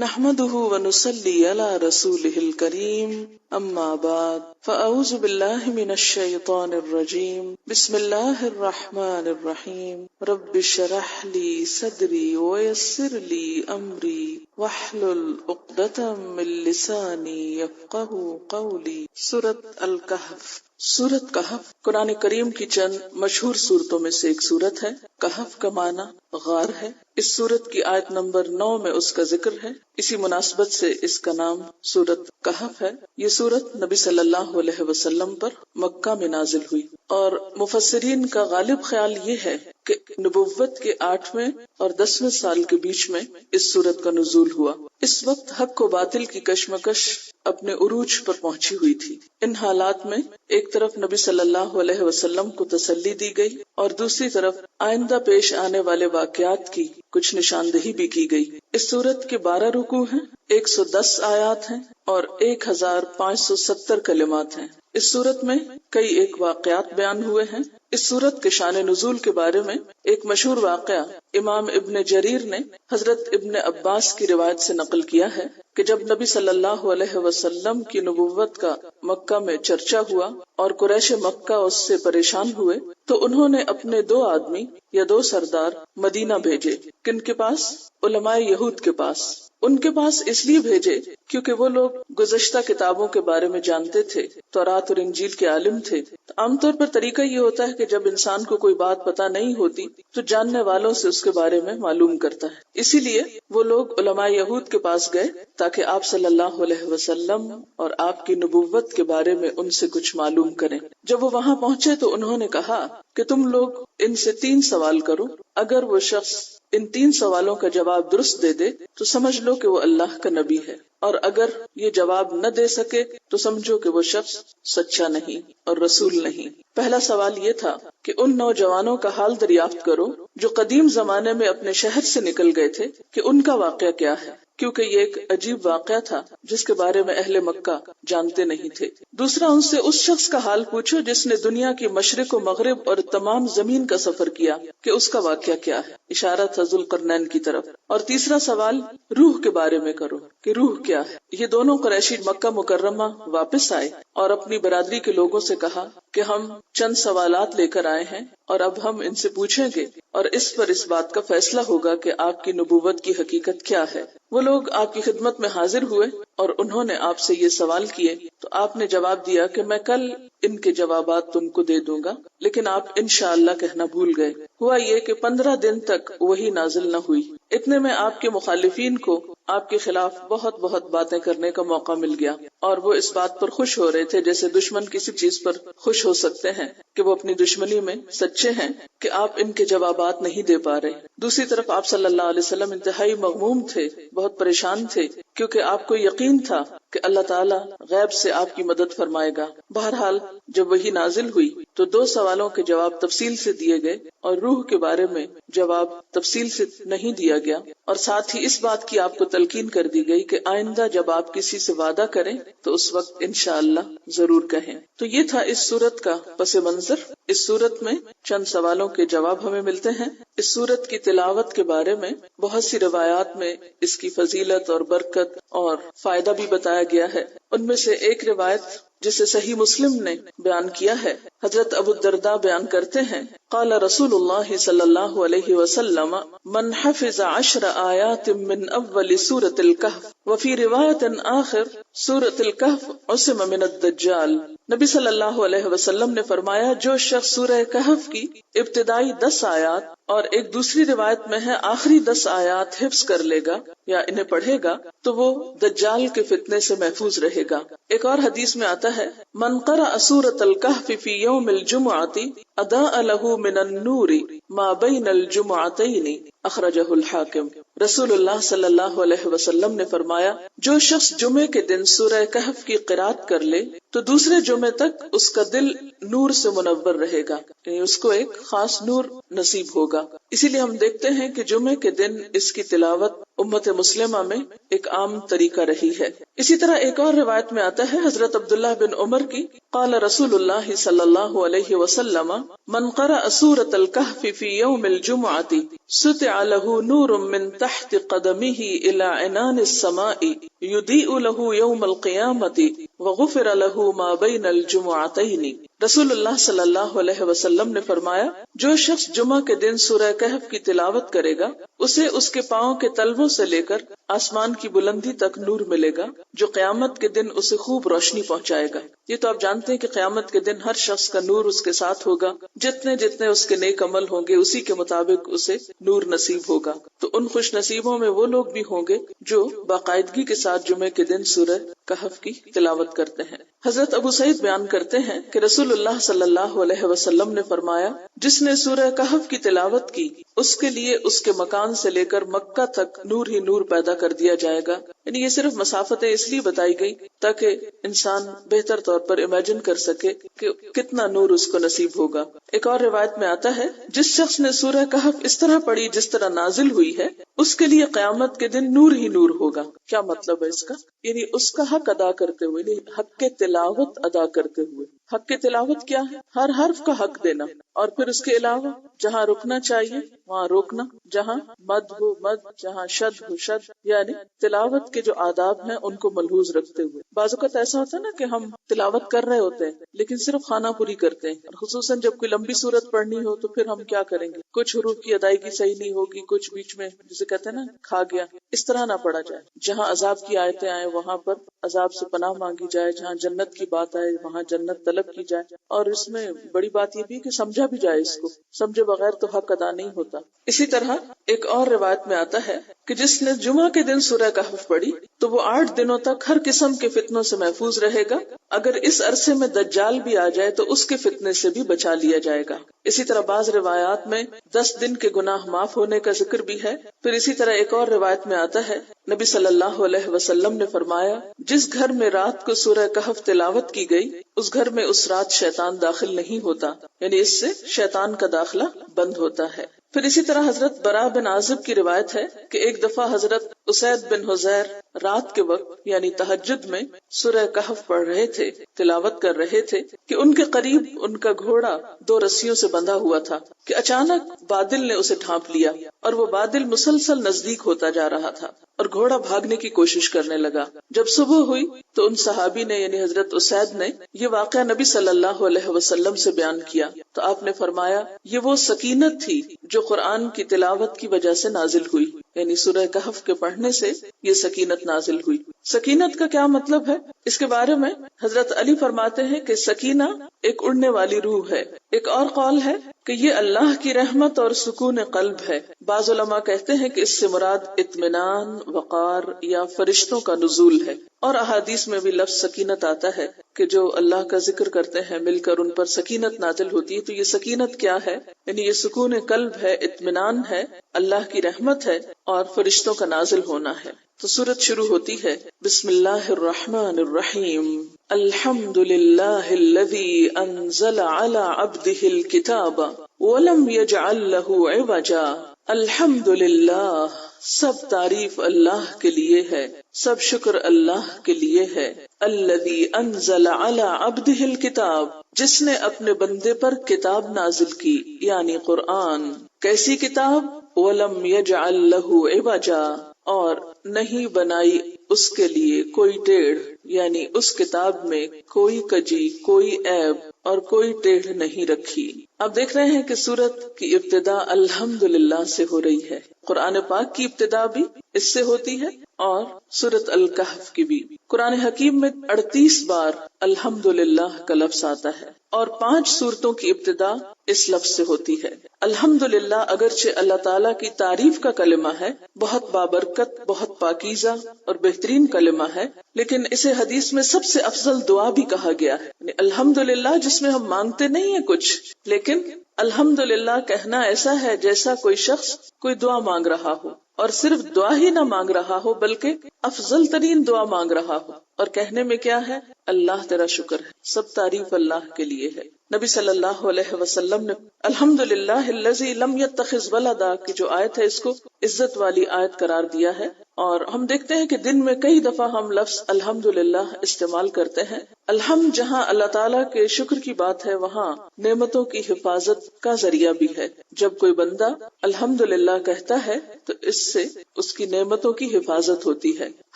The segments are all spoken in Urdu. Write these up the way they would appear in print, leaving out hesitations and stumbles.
نحمده ونصلي على رسوله الكريم اما بعد فاعوذ بالله من الشيطان الرجيم بسم الله الرحمن الرحيم رب اشرح لي صدري ويسر لي امري واحلل عقدة من لساني يفقهوا قولي۔ سورۃ الکہف۔ سورۃ کہف قرآن کریم کی چند مشہور سورتوں میں سے ایک سورت ہے۔ کہف کا معنی غار ہے۔ اس سورت کی آیت نمبر 9 میں اس کا ذکر ہے، اسی مناسبت سے اس کا نام سورت کہف ہے۔ یہ سورت نبی صلی اللہ علیہ وسلم پر مکہ میں نازل ہوئی، اور مفسرین کا غالب خیال یہ ہے کہ نبوت کے 8ویں اور 10ویں سال کے بیچ میں اس سورت کا نزول ہوا۔ اس وقت حق و باطل کی کشمکش اپنے عروج پر پہنچی ہوئی تھی۔ ان حالات میں ایک طرف نبی صلی اللہ علیہ وسلم کو تسلی دی گئی اور دوسری طرف آئندہ پیش آنے والے واقعات کی کچھ نشاندہی بھی کی گئی۔ اس سورت کے 12 رکوع ہیں، 110 آیات ہیں اور 1570 کلمات ہیں۔ اس سورت میں کئی ایک واقعات بیان ہوئے ہیں۔ اس سورت کے شان نزول کے بارے میں ایک مشہور واقعہ امام ابن جریر نے حضرت ابن عباس کی روایت سے نقل کیا ہے کہ جب نبی صلی اللہ علیہ وسلم کی نبوت کا مکہ میں چرچا ہوا اور قریش مکہ اس سے پریشان ہوئے تو انہوں نے اپنے 2 آدمی یا 2 سردار مدینہ بھیجے۔ کن کے پاس؟ علماء یہود کے پاس۔ ان کے پاس اس لیے بھیجے کیونکہ وہ لوگ گزشتہ کتابوں کے بارے میں جانتے تھے، تورات اور انجیل کے عالم تھے۔ عام طور پر طریقہ یہ ہوتا ہے کہ جب انسان کو کوئی بات پتہ نہیں ہوتی تو جاننے والوں سے اس کے بارے میں معلوم کرتا ہے۔ اسی لیے وہ لوگ علماء یہود کے پاس گئے تاکہ آپ صلی اللہ علیہ وسلم اور آپ کی نبوت کے بارے میں ان سے کچھ معلوم کریں۔ جب وہ وہاں پہنچے تو انہوں نے کہا کہ تم لوگ ان سے 3 سوال کرو، اگر وہ شخص ان 3 سوالوں کا جواب درست دے دے تو سمجھ لو کہ وہ اللہ کا نبی ہے، اور اگر یہ جواب نہ دے سکے تو سمجھو کہ وہ شخص سچا نہیں اور رسول نہیں۔ پہلا سوال یہ تھا کہ ان نوجوانوں کا حال دریافت کرو جو قدیم زمانے میں اپنے شہر سے نکل گئے تھے، کہ ان کا واقعہ کیا ہے، کیونکہ یہ ایک عجیب واقعہ تھا جس کے بارے میں اہل مکہ جانتے نہیں تھے۔ دوسرا، ان سے اس شخص کا حال پوچھو جس نے دنیا کی مشرق و مغرب اور تمام زمین کا سفر کیا، کہ اس کا واقعہ کیا ہے، اشارہ تھا ذوالقرنین کی طرف۔ اور تیسرا سوال روح کے بارے میں کرو کہ روح کیا ہے۔ یہ دونوں قریشی مکہ مکرمہ واپس آئے اور اپنی برادری کے لوگوں سے کہا کہ ہم چند سوالات لے کر آئے ہیں اور اب ہم ان سے پوچھیں گے اور اس پر اس بات کا فیصلہ ہوگا کہ آپ کی نبوت کی حقیقت کیا ہے۔ وہ لوگ آپ کی خدمت میں حاضر ہوئے اور انہوں نے آپ سے یہ سوال کیے تو آپ نے جواب دیا کہ میں کل ان کے جوابات تم کو دے دوں گا، لیکن آپ انشاءاللہ کہنا بھول گئے۔ ہوا یہ کہ 15 دن تک وہی نازل نہ ہوئی۔ اتنے میں آپ کے مخالفین کو آپ کے خلاف بہت باتیں کرنے کا موقع مل گیا، اور وہ اس بات پر خوش ہو رہے تھے جیسے دشمن کسی چیز پر خوش ہو سکتے ہیں کہ وہ اپنی دشمنی میں سچے ہیں کہ آپ ان کے جوابات نہیں دے پا رہے۔ دوسری طرف آپ صلی اللہ علیہ وسلم انتہائی مغموم تھے، بہت پریشان تھے، کیونکہ آپ کو یقین تھا کہ اللہ تعالیٰ غیب سے آپ کی مدد فرمائے گا۔ بہرحال جب وہی نازل ہوئی تو 2 سوالوں کے جواب تفصیل سے دیے گئے اور روح کے بارے میں جواب تفصیل سے نہیں دیا گیا، اور ساتھ ہی اس بات کی آپ کو تلقین کر دی گئی کہ آئندہ جب آپ کسی سے وعدہ کریں تو اس وقت انشاءاللہ ضرور کہیں۔ تو یہ تھا اس سورت کا پس منظر۔ اس سورت میں چند سوالوں کے جواب ہمیں ملتے ہیں۔ اس سورت کی تلاوت کے بارے میں بہت سی روایات میں اس کی فضیلت اور برکت اور فائدہ بھی بتایا گیا ہے۔ ان میں سے ایک روایت جسے صحیح مسلم نے بیان کیا ہے، حضرت ابو الدرداء بیان کرتے ہیں، قال رسول اللہ صلی اللہ علیہ وسلم من حفظ 10 آیات من اول سورة الکہف وفی روایت آخر سورة الکہف عصم من الدجال۔ نبی صلی اللہ علیہ وسلم نے فرمایا، جو شخص سورہ کہف کی ابتدائی 10 آیات اور ایک دوسری روایت میں ہے آخری 10 آیات حفظ کر لے گا یا انہیں پڑھے گا تو وہ دجال کے فتنے سے محفوظ رہے گا۔ ایک اور حدیث میں آتا ہے، من قرأ سورة الکہف فی یوم الجمعۃ اضاء له من النور ما بین الجمعتین، اخرجہ الحاکم۔ رسول اللہ صلی اللہ علیہ وسلم نے فرمایا، جو شخص جمعے کے دن سورہ کہف کی قرات کر لے تو دوسرے جمعے تک اس کا دل نور سے منور رہے گا، یعنی اس کو ایک خاص نور نصیب ہوگا۔ اسی لیے ہم دیکھتے ہیں کہ جمعے کے دن اس کی تلاوت امت مسلمہ میں ایک عام طریقہ رہی ہے۔ اسی طرح ایک اور روایت میں آتا ہے حضرت عبداللہ بن عمر کی، قال رسول اللہ صلی اللہ علیہ وسلم من قرأ سورة الکہف فی یوم الجمعۃ سطع له نور من تحت قدمه الى عنان السماء يضيء له يوم القيامة وغفر له ما بين الجمعتين۔ رسول اللہ صلی اللہ علیہ وسلم نے فرمایا، جو شخص جمعہ کے دن سورہ کہف کی تلاوت کرے گا اسے اس کے پاؤں کے تلووں سے لے کر آسمان کی بلندی تک نور ملے گا جو قیامت کے دن اسے خوب روشنی پہنچائے گا۔ یہ تو آپ جانتے ہیں کہ قیامت کے دن ہر شخص کا نور اس کے ساتھ ہوگا، جتنے جتنے اس کے نیک عمل ہوں گے اسی کے مطابق اسے نور نصیب ہوگا۔ تو ان خوش نصیبوں میں وہ لوگ بھی ہوں گے جو باقاعدگی کے ساتھ جمعے کے دن سورہ کہف کی تلاوت کرتے ہیں۔ حضرت ابو سعید بیان کرتے ہیں کہ رسول اللہ صلی اللہ علیہ وسلم نے فرمایا، جس نے سورہ کہف کی تلاوت کی اس کے لیے اس کے مکان سے لے کر مکہ تک نور ہی نور پیدا کر دیا جائے گا۔ یعنی یہ صرف مسافتیں اس لیے بتائی گئی تاکہ انسان بہتر طور پر امیجن کر سکے کہ کتنا نور اس کو نصیب ہوگا۔ ایک اور روایت میں آتا ہے، جس شخص نے سورہ کہف اس طرح پڑھی جس طرح نازل ہوئی ہے اس کے لیے قیامت کے دن نور ہی نور ہوگا۔ کیا مطلب ہے اس کا؟ یعنی اس کا حق ادا کرتے ہوئے، یعنی حق کے تلاوت ادا کرتے ہوئے۔ حق کے تلاوت کیا ہے؟ ہر حرف کا حق دینا، اور پھر اس کے علاوہ جہاں رکنا چاہیے وہاں روکنا، جہاں مد ہو مد، جہاں شد ہو شد، یعنی تلاوت کے جو آداب ہیں ان کو ملحوظ رکھتے ہوئے۔ بعض اوقات ایسا ہوتا ہے نا کہ ہم تلاوت کر رہے ہوتے ہیں لیکن صرف خانہ پوری کرتے ہیں، اور خصوصاً جب کوئی لمبی صورت پڑھنی ہو تو پھر ہم کیا کریں گے، کچھ حروف کی ادائیگی صحیح نہیں ہوگی، کچھ بیچ میں جسے کہتے ہیں نا کھا گیا۔ اس طرح نہ پڑھا جائے، جہاں عذاب کی آیتیں آئے وہاں پر عذاب سے پناہ مانگی جائے، جہاں جنت کی بات آئے وہاں جنت طلب کی جائے، اور اس میں بڑی بات یہ بھی کہ سمجھا بھی جائے، اس کو سمجھے بغیر تو حق ادا نہیں ہوتا۔ اسی طرح ایک اور روایت میں آتا ہے کہ جس نے جمعہ کے دن سورہ کہف پڑھی تو وہ 8 دنوں تک ہر قسم کے فتنوں سے محفوظ رہے گا، اگر اس عرصے میں دجال بھی آ جائے تو اس کے فتنے سے بھی بچا لیا جائے گا۔ اسی طرح بعض روایات میں 10 دن کے گناہ معاف ہونے کا ذکر بھی ہے۔ پھر اسی طرح ایک اور روایت میں آتا ہے، نبی صلی اللہ علیہ وسلم نے فرمایا، جس گھر میں رات کو سورہ کہف تلاوت کی گئی اس گھر میں اس رات شیطان داخل نہیں ہوتا، یعنی اس سے شیطان کا داخلہ بند ہوتا ہے۔ پھر اسی طرح حضرت براء بن عازب کی روایت ہے کہ ایک دفعہ حضرت اسید بن حضیر رات کے وقت یعنی تہجد میں سورہ کہف پڑھ رہے تھے، تلاوت کر رہے تھے کہ ان کے قریب ان کا گھوڑا 2 رسیوں سے بندھا ہوا تھا کہ اچانک بادل نے اسے ڈھانپ لیا اور وہ بادل مسلسل نزدیک ہوتا جا رہا تھا اور گھوڑا بھاگنے کی کوشش کرنے لگا۔ جب صبح ہوئی تو ان صحابی نے یعنی حضرت اسید نے یہ واقعہ نبی صلی اللہ علیہ وسلم سے بیان کیا تو آپ نے فرمایا، یہ وہ سکینت تھی جو قرآن کی تلاوت کی وجہ سے نازل ہوئی، یعنی سورہ کہف کے پڑھنے سے یہ سکینت نازل ہوئی۔ سکینت کا کیا مطلب ہے؟ اس کے بارے میں حضرت علی فرماتے ہیں کہ سکینہ ایک اڑنے والی روح ہے۔ ایک اور قول ہے کہ یہ اللہ کی رحمت اور سکون قلب ہے۔ بعض علماء کہتے ہیں کہ اس سے مراد اطمینان، وقار یا فرشتوں کا نزول ہے، اور احادیث میں بھی لفظ سکینت آتا ہے کہ جو اللہ کا ذکر کرتے ہیں مل کر ان پر سکینت نازل ہوتی ہے۔ تو یہ سکینت کیا ہے؟ یعنی یہ سکون قلب ہے، اطمینان ہے، اللہ کی رحمت ہے اور فرشتوں کا نازل ہونا ہے۔ تو سورت شروع ہوتی ہے بسم اللہ الرحمن الرحیم، الحمد للہ الذی انزل علی عبدہ الکتاب ولم یجعل لہ عوجا۔ الحمد للہ، سب تعریف اللہ کے لیے ہے، سب شکر اللہ کے لیے ہے۔ الذی انزل علی عبدہ الکتاب، جس نے اپنے بندے پر کتاب نازل کی یعنی قرآن۔ کیسی کتاب؟ ولم یجعل لہ عوجا، اور نہیں بنائی اس کے لیے کوئی ٹیڑھ، یعنی اس کتاب میں کوئی کجی، کوئی عیب اور کوئی ٹیڑھ نہیں رکھی۔ اب دیکھ رہے ہیں کہ سورت کی ابتدا الحمدللہ سے ہو رہی ہے۔ قرآن پاک کی ابتدا بھی اس سے ہوتی ہے اور سورت الکہف کی بھی۔ قرآن حکیم میں 38 بار الحمدللہ کا لفظ آتا ہے اور 5 سورتوں کی ابتدا اس لفظ سے ہوتی ہے۔ الحمدللہ اگرچہ اللہ تعالیٰ کی تعریف کا کلمہ ہے، بہت بابرکت، بہت پاکیزہ اور بہترین کلمہ ہے، لیکن اسے حدیث میں سب سے افضل دعا بھی کہا گیا ہے۔ یعنی الحمدللہ جس میں ہم مانگتے نہیں ہیں کچھ، لیکن الحمدللہ کہنا ایسا ہے جیسا کوئی شخص کوئی دعا مانگ رہا ہو، اور صرف دعا ہی نہ مانگ رہا ہو بلکہ افضل ترین دعا مانگ رہا ہو۔ اور کہنے میں کیا ہے؟ اللہ تیرا شکر ہے، سب تعریف اللہ کے لیے ہے۔ نبی صلی اللہ علیہ وسلم نے الحمدللہ الذی لم یتخذ ولدا کی جو آیت ہے اس کو عزت والی آیت قرار دیا ہے، اور ہم دیکھتے ہیں کہ دن میں کئی دفعہ ہم لفظ الحمدللہ استعمال کرتے ہیں۔ الحمد جہاں اللہ تعالیٰ کے شکر کی بات ہے وہاں نعمتوں کی حفاظت کا ذریعہ بھی ہے۔ جب کوئی بندہ الحمدللہ کہتا ہے تو اس سے اس کی نعمتوں کی حفاظت ہوتی ہے۔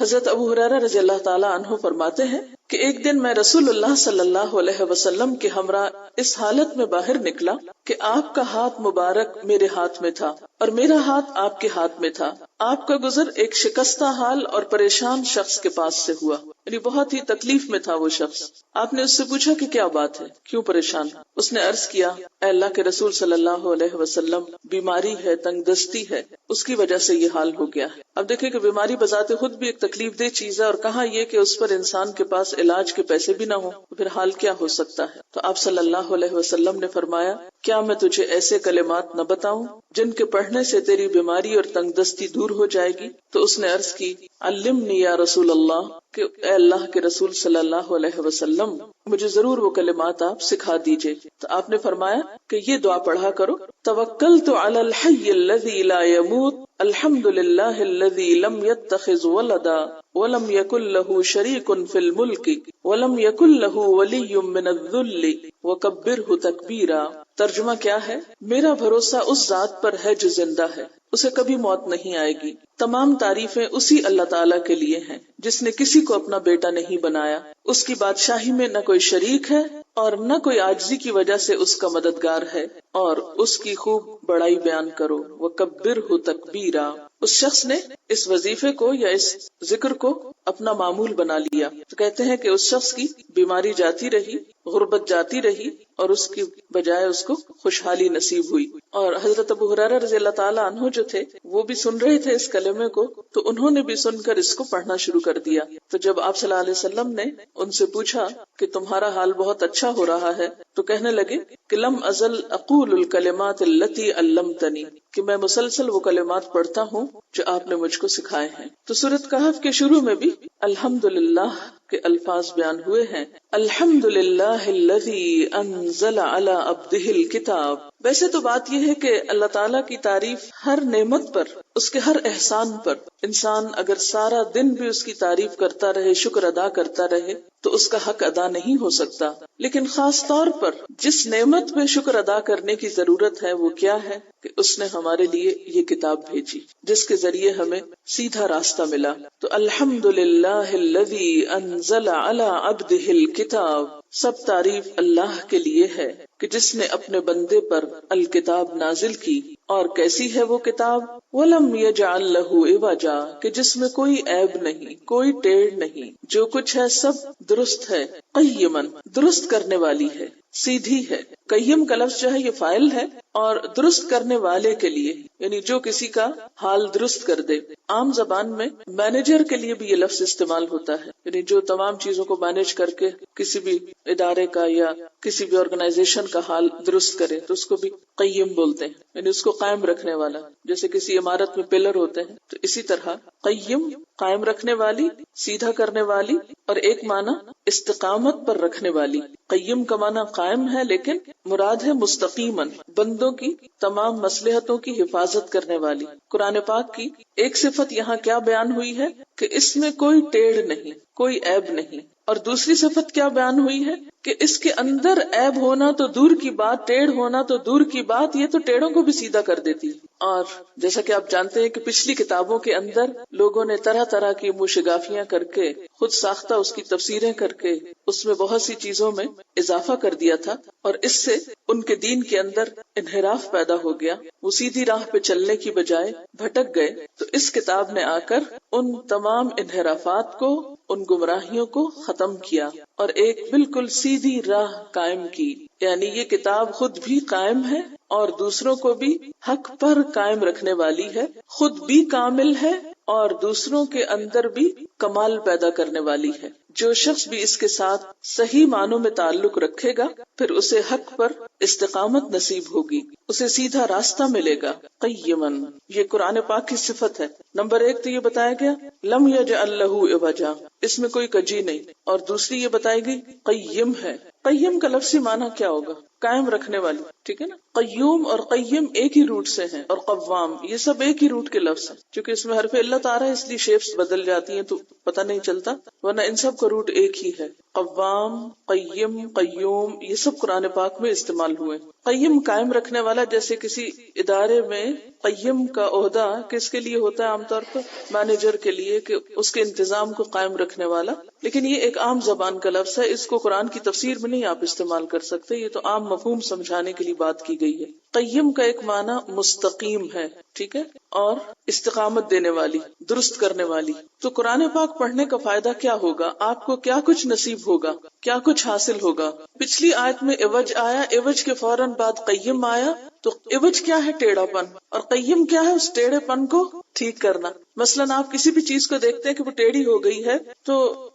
حضرت ابو ہریرہ رضی اللہ تعالیٰ عنہ فرماتے ہیں کہ ایک دن میں رسول اللہ صلی اللہ علیہ وسلم کے ہمراہ اس حالت میں باہر نکلا کہ آپ کا ہاتھ مبارک میرے ہاتھ میں تھا اور میرا ہاتھ آپ کے ہاتھ میں تھا۔ آپ کا گزر ایک شکستہ حال اور پریشان شخص کے پاس سے ہوا، یعنی بہت ہی تکلیف میں تھا وہ شخص۔ آپ نے اس سے پوچھا کہ کیا بات ہے، کیوں پریشان؟ اس نے عرض کیا، اے اللہ کے رسول صلی اللہ علیہ وسلم، بیماری ہے، تنگ دستی ہے، اس کی وجہ سے یہ حال ہو گیا ہے۔ اب دیکھیں کہ بیماری بذات خود بھی ایک تکلیف دہ چیز ہے، اور کہاں یہ کہ اس پر انسان کے پاس علاج کے پیسے بھی نہ ہوں، تو پھر حال کیا ہو سکتا ہے۔ تو آپ صلی اللہ علیہ وسلم نے فرمایا، کیا میں تجھے ایسے کلمات نہ بتاؤں جن کے پڑھنے سے تیری بیماری اور تنگ دستی دور ہو جائے گی؟ تو اس نے عرض کی، علمنی یا رسول اللہ، کہ اے اللہ کے رسول صلی اللہ علیہ وسلم، مجھے ضرور وہ کلمات آپ سکھا دیجئے۔ تو آپ نے فرمایا کہ یہ دعا پڑھا کرو، توکلت علی الحی الذی لا یموت، الحمد للہ الذی لم یتخذ ولدا ولم یکن له شریک فی الملک ولم یکن له ولی من الذل وکبرہ تکبیرا۔ ترجمہ کیا ہے؟ میرا بھروسہ اس ذات پر ہے جو زندہ ہے، اسے کبھی موت نہیں آئے گی، تمام تعریفیں اسی اللہ تعالیٰ کے لیے ہیں جس نے کسی کو اپنا بیٹا نہیں بنایا، اس کی بادشاہی میں نہ کوئی شریک ہے اور نہ کوئی عاجزی کی وجہ سے اس کا مددگار ہے، اور اس کی خوب بڑائی بیان کرو، وَكَبِّرْهُ تَكْبِيرًا۔ اس شخص نے اس وظیفے کو یا اس ذکر کو اپنا معمول بنا لیا۔ تو کہتے ہیں کہ اس شخص کی بیماری جاتی رہی، غربت جاتی رہی، اور اس کی بجائے اس کو خوشحالی نصیب ہوئی۔ اور حضرت ابو ہریرہ رضی اللہ تعالیٰ عنہ جو تھے وہ بھی سن رہے تھے اس کلمے کو، تو انہوں نے بھی سن کر اس کو پڑھنا شروع کر دیا۔ تو جب آپ صلی اللہ علیہ وسلم نے ان سے پوچھا کہ تمہارا حال بہت اچھا ہو رہا ہے، تو کہنے لگے کہ لم ازل اقول الکلمات التی علمتنی، کہ میں مسلسل وہ کلمات پڑھتا ہوں جو آپ نے مجھ کو سکھائے ہیں۔ تو سورۃ کہف کے شروع میں بھی الحمدللہ کے الفاظ بیان ہوئے ہیں، الحمدللہ الذی انزل علی عبدہ الکتاب۔ ویسے تو بات یہ ہے کہ اللہ تعالیٰ کی تعریف ہر نعمت پر، اس کے ہر احسان پر، انسان اگر سارا دن بھی اس کی تعریف کرتا رہے، شکر ادا کرتا رہے، تو اس کا حق ادا نہیں ہو سکتا۔ لیکن خاص طور پر جس نعمت پہ شکر ادا کرنے کی ضرورت ہے وہ کیا ہے کہ اس نے ہمارے لیے یہ کتاب بھیجی جس کے ذریعے ہمیں سیدھا راستہ ملا۔ تو الحمدللہ الذی انزل علی عبدہ الکتاب، سب تعریف اللہ کے لیے ہے کہ جس نے اپنے بندے پر الکتاب نازل کی، اور کیسی ہے وہ کتاب؟ وَلَمْ يَجْعَلْ لَهُ عِوَجًا، کہ جس میں کوئی عیب نہیں، کوئی ٹیڑھ نہیں، جو کچھ ہے سب درست ہے، قیماً، درست کرنے والی ہے، سیدھی ہے۔ قیم کا لفظ جو ہے یہ فاعل ہے، اور درست کرنے والے کے لیے، یعنی جو کسی کا حال درست کر دے۔ عام زبان میں مینیجر کے لیے بھی یہ لفظ استعمال ہوتا ہے، یعنی جو تمام چیزوں کو مینیج کر کے کسی بھی ادارے کا یا کسی بھی آرگنائزیشن کا حال درست کرے تو اس کو بھی قیم بولتے ہیں، یعنی اس کو قائم رکھنے والا۔ جیسے کسی عمارت میں پلر ہوتے ہیں تو اسی طرح قیم، قائم رکھنے والی، سیدھا کرنے والی، اور ایک معنی استقامت پر رکھنے والی۔ قیم کا معنی قائم ہے، لیکن مراد ہے مستقیماً، بندوں کی تمام مصلحتوں کی حفاظت کرنے والی۔ قرآن پاک کی ایک صفت یہاں کیا بیان ہوئی ہے کہ اس میں کوئی ٹیڑھ نہیں، کوئی عیب نہیں، اور دوسری صفت کیا بیان ہوئی ہے کہ اس کے اندر عیب ہونا تو دور کی بات، ٹیڑھ ہونا تو دور کی بات، یہ تو ٹیڑھوں کو بھی سیدھا کر دیتی۔ اور جیسا کہ آپ جانتے ہیں کہ پچھلی کتابوں کے اندر لوگوں نے طرح طرح کی موشگافیاں کر کے، خود ساختہ اس کی تفسیریں کر کے اس میں بہت سی چیزوں میں اضافہ کر دیا تھا، اور اس سے ان کے دین کے اندر انحراف پیدا ہو گیا، وہ سیدھی راہ پہ چلنے کی بجائے بھٹک گئے۔ تو اس کتاب نے آ کر ان تمام انحرافات کو، ان گمراہیوں کو ختم کیا اور ایک بالکل سیدھی راہ قائم کی۔ یعنی یہ کتاب خود بھی قائم ہے اور دوسروں کو بھی حق پر قائم رکھنے والی ہے، خود بھی کامل ہے اور دوسروں کے اندر بھی کمال پیدا کرنے والی ہے. جو شخص بھی اس کے ساتھ صحیح معنوں میں تعلق رکھے گا پھر اسے حق پر استقامت نصیب ہوگی، اسے سیدھا راستہ ملے گا. قیمن، یہ قرآن پاک کی صفت ہے. نمبر 1 تو یہ بتایا گیا لم یجعل لہ عوجا، اس میں کوئی کجی نہیں. اور دوسری یہ بتائی گئی قیم ہے. قیم کا لفظی معنی کیا ہوگا؟ قائم رکھنے والی، ٹھیک ہے نا. قیوم اور قیم ایک ہی روٹ سے ہیں، اور قوام یہ سب ایک ہی روٹ کے لفظ ہیں. چونکہ اس میں حرف علت آ رہا ہے اس لیے شیپس بدل جاتی ہیں تو پتہ نہیں چلتا، ورنہ ان سب کا روٹ ایک ہی ہے. قوام، قیم، قیوم یہ سب قرآن پاک میں استعمال ہوئے. قیم قائم رکھنے والا، جیسے کسی ادارے میں قیم کا عہدہ کس کے لیے ہوتا ہے؟ عام طور پر مینیجر کے لیے، کہ اس کے انتظام کو قائم رکھنے والا. لیکن یہ ایک عام زبان کا لفظ ہے، اس کو قرآن کی تفسیر میں نہیں آپ استعمال کر سکتے، یہ تو عام مفہوم سمجھانے کے لیے بات کی گئی ہے. قیم کا ایک معنی مستقیم ہے، ٹھیک ہے، اور استقامت دینے والی، درست کرنے والی. تو قرآن پاک پڑھنے کا فائدہ کیا ہوگا؟ آپ کو کیا کچھ نصیب ہوگا، کیا کچھ حاصل ہوگا؟ پچھلی آیت میں عوج آیا، عوج کے فوراً بعد قیم آیا. تو عوج کیا ہے؟ ٹیڑھا پن. اور قیم کیا ہے؟ اس ٹیڑھے پن کو ٹھیک کرنا. مثلاً آپ کسی بھی چیز کو دیکھتے ہیں کہ وہ ٹیڑھی ہو گئی ہے، تو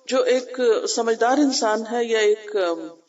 جو ایک سمجھدار انسان ہے یا ایک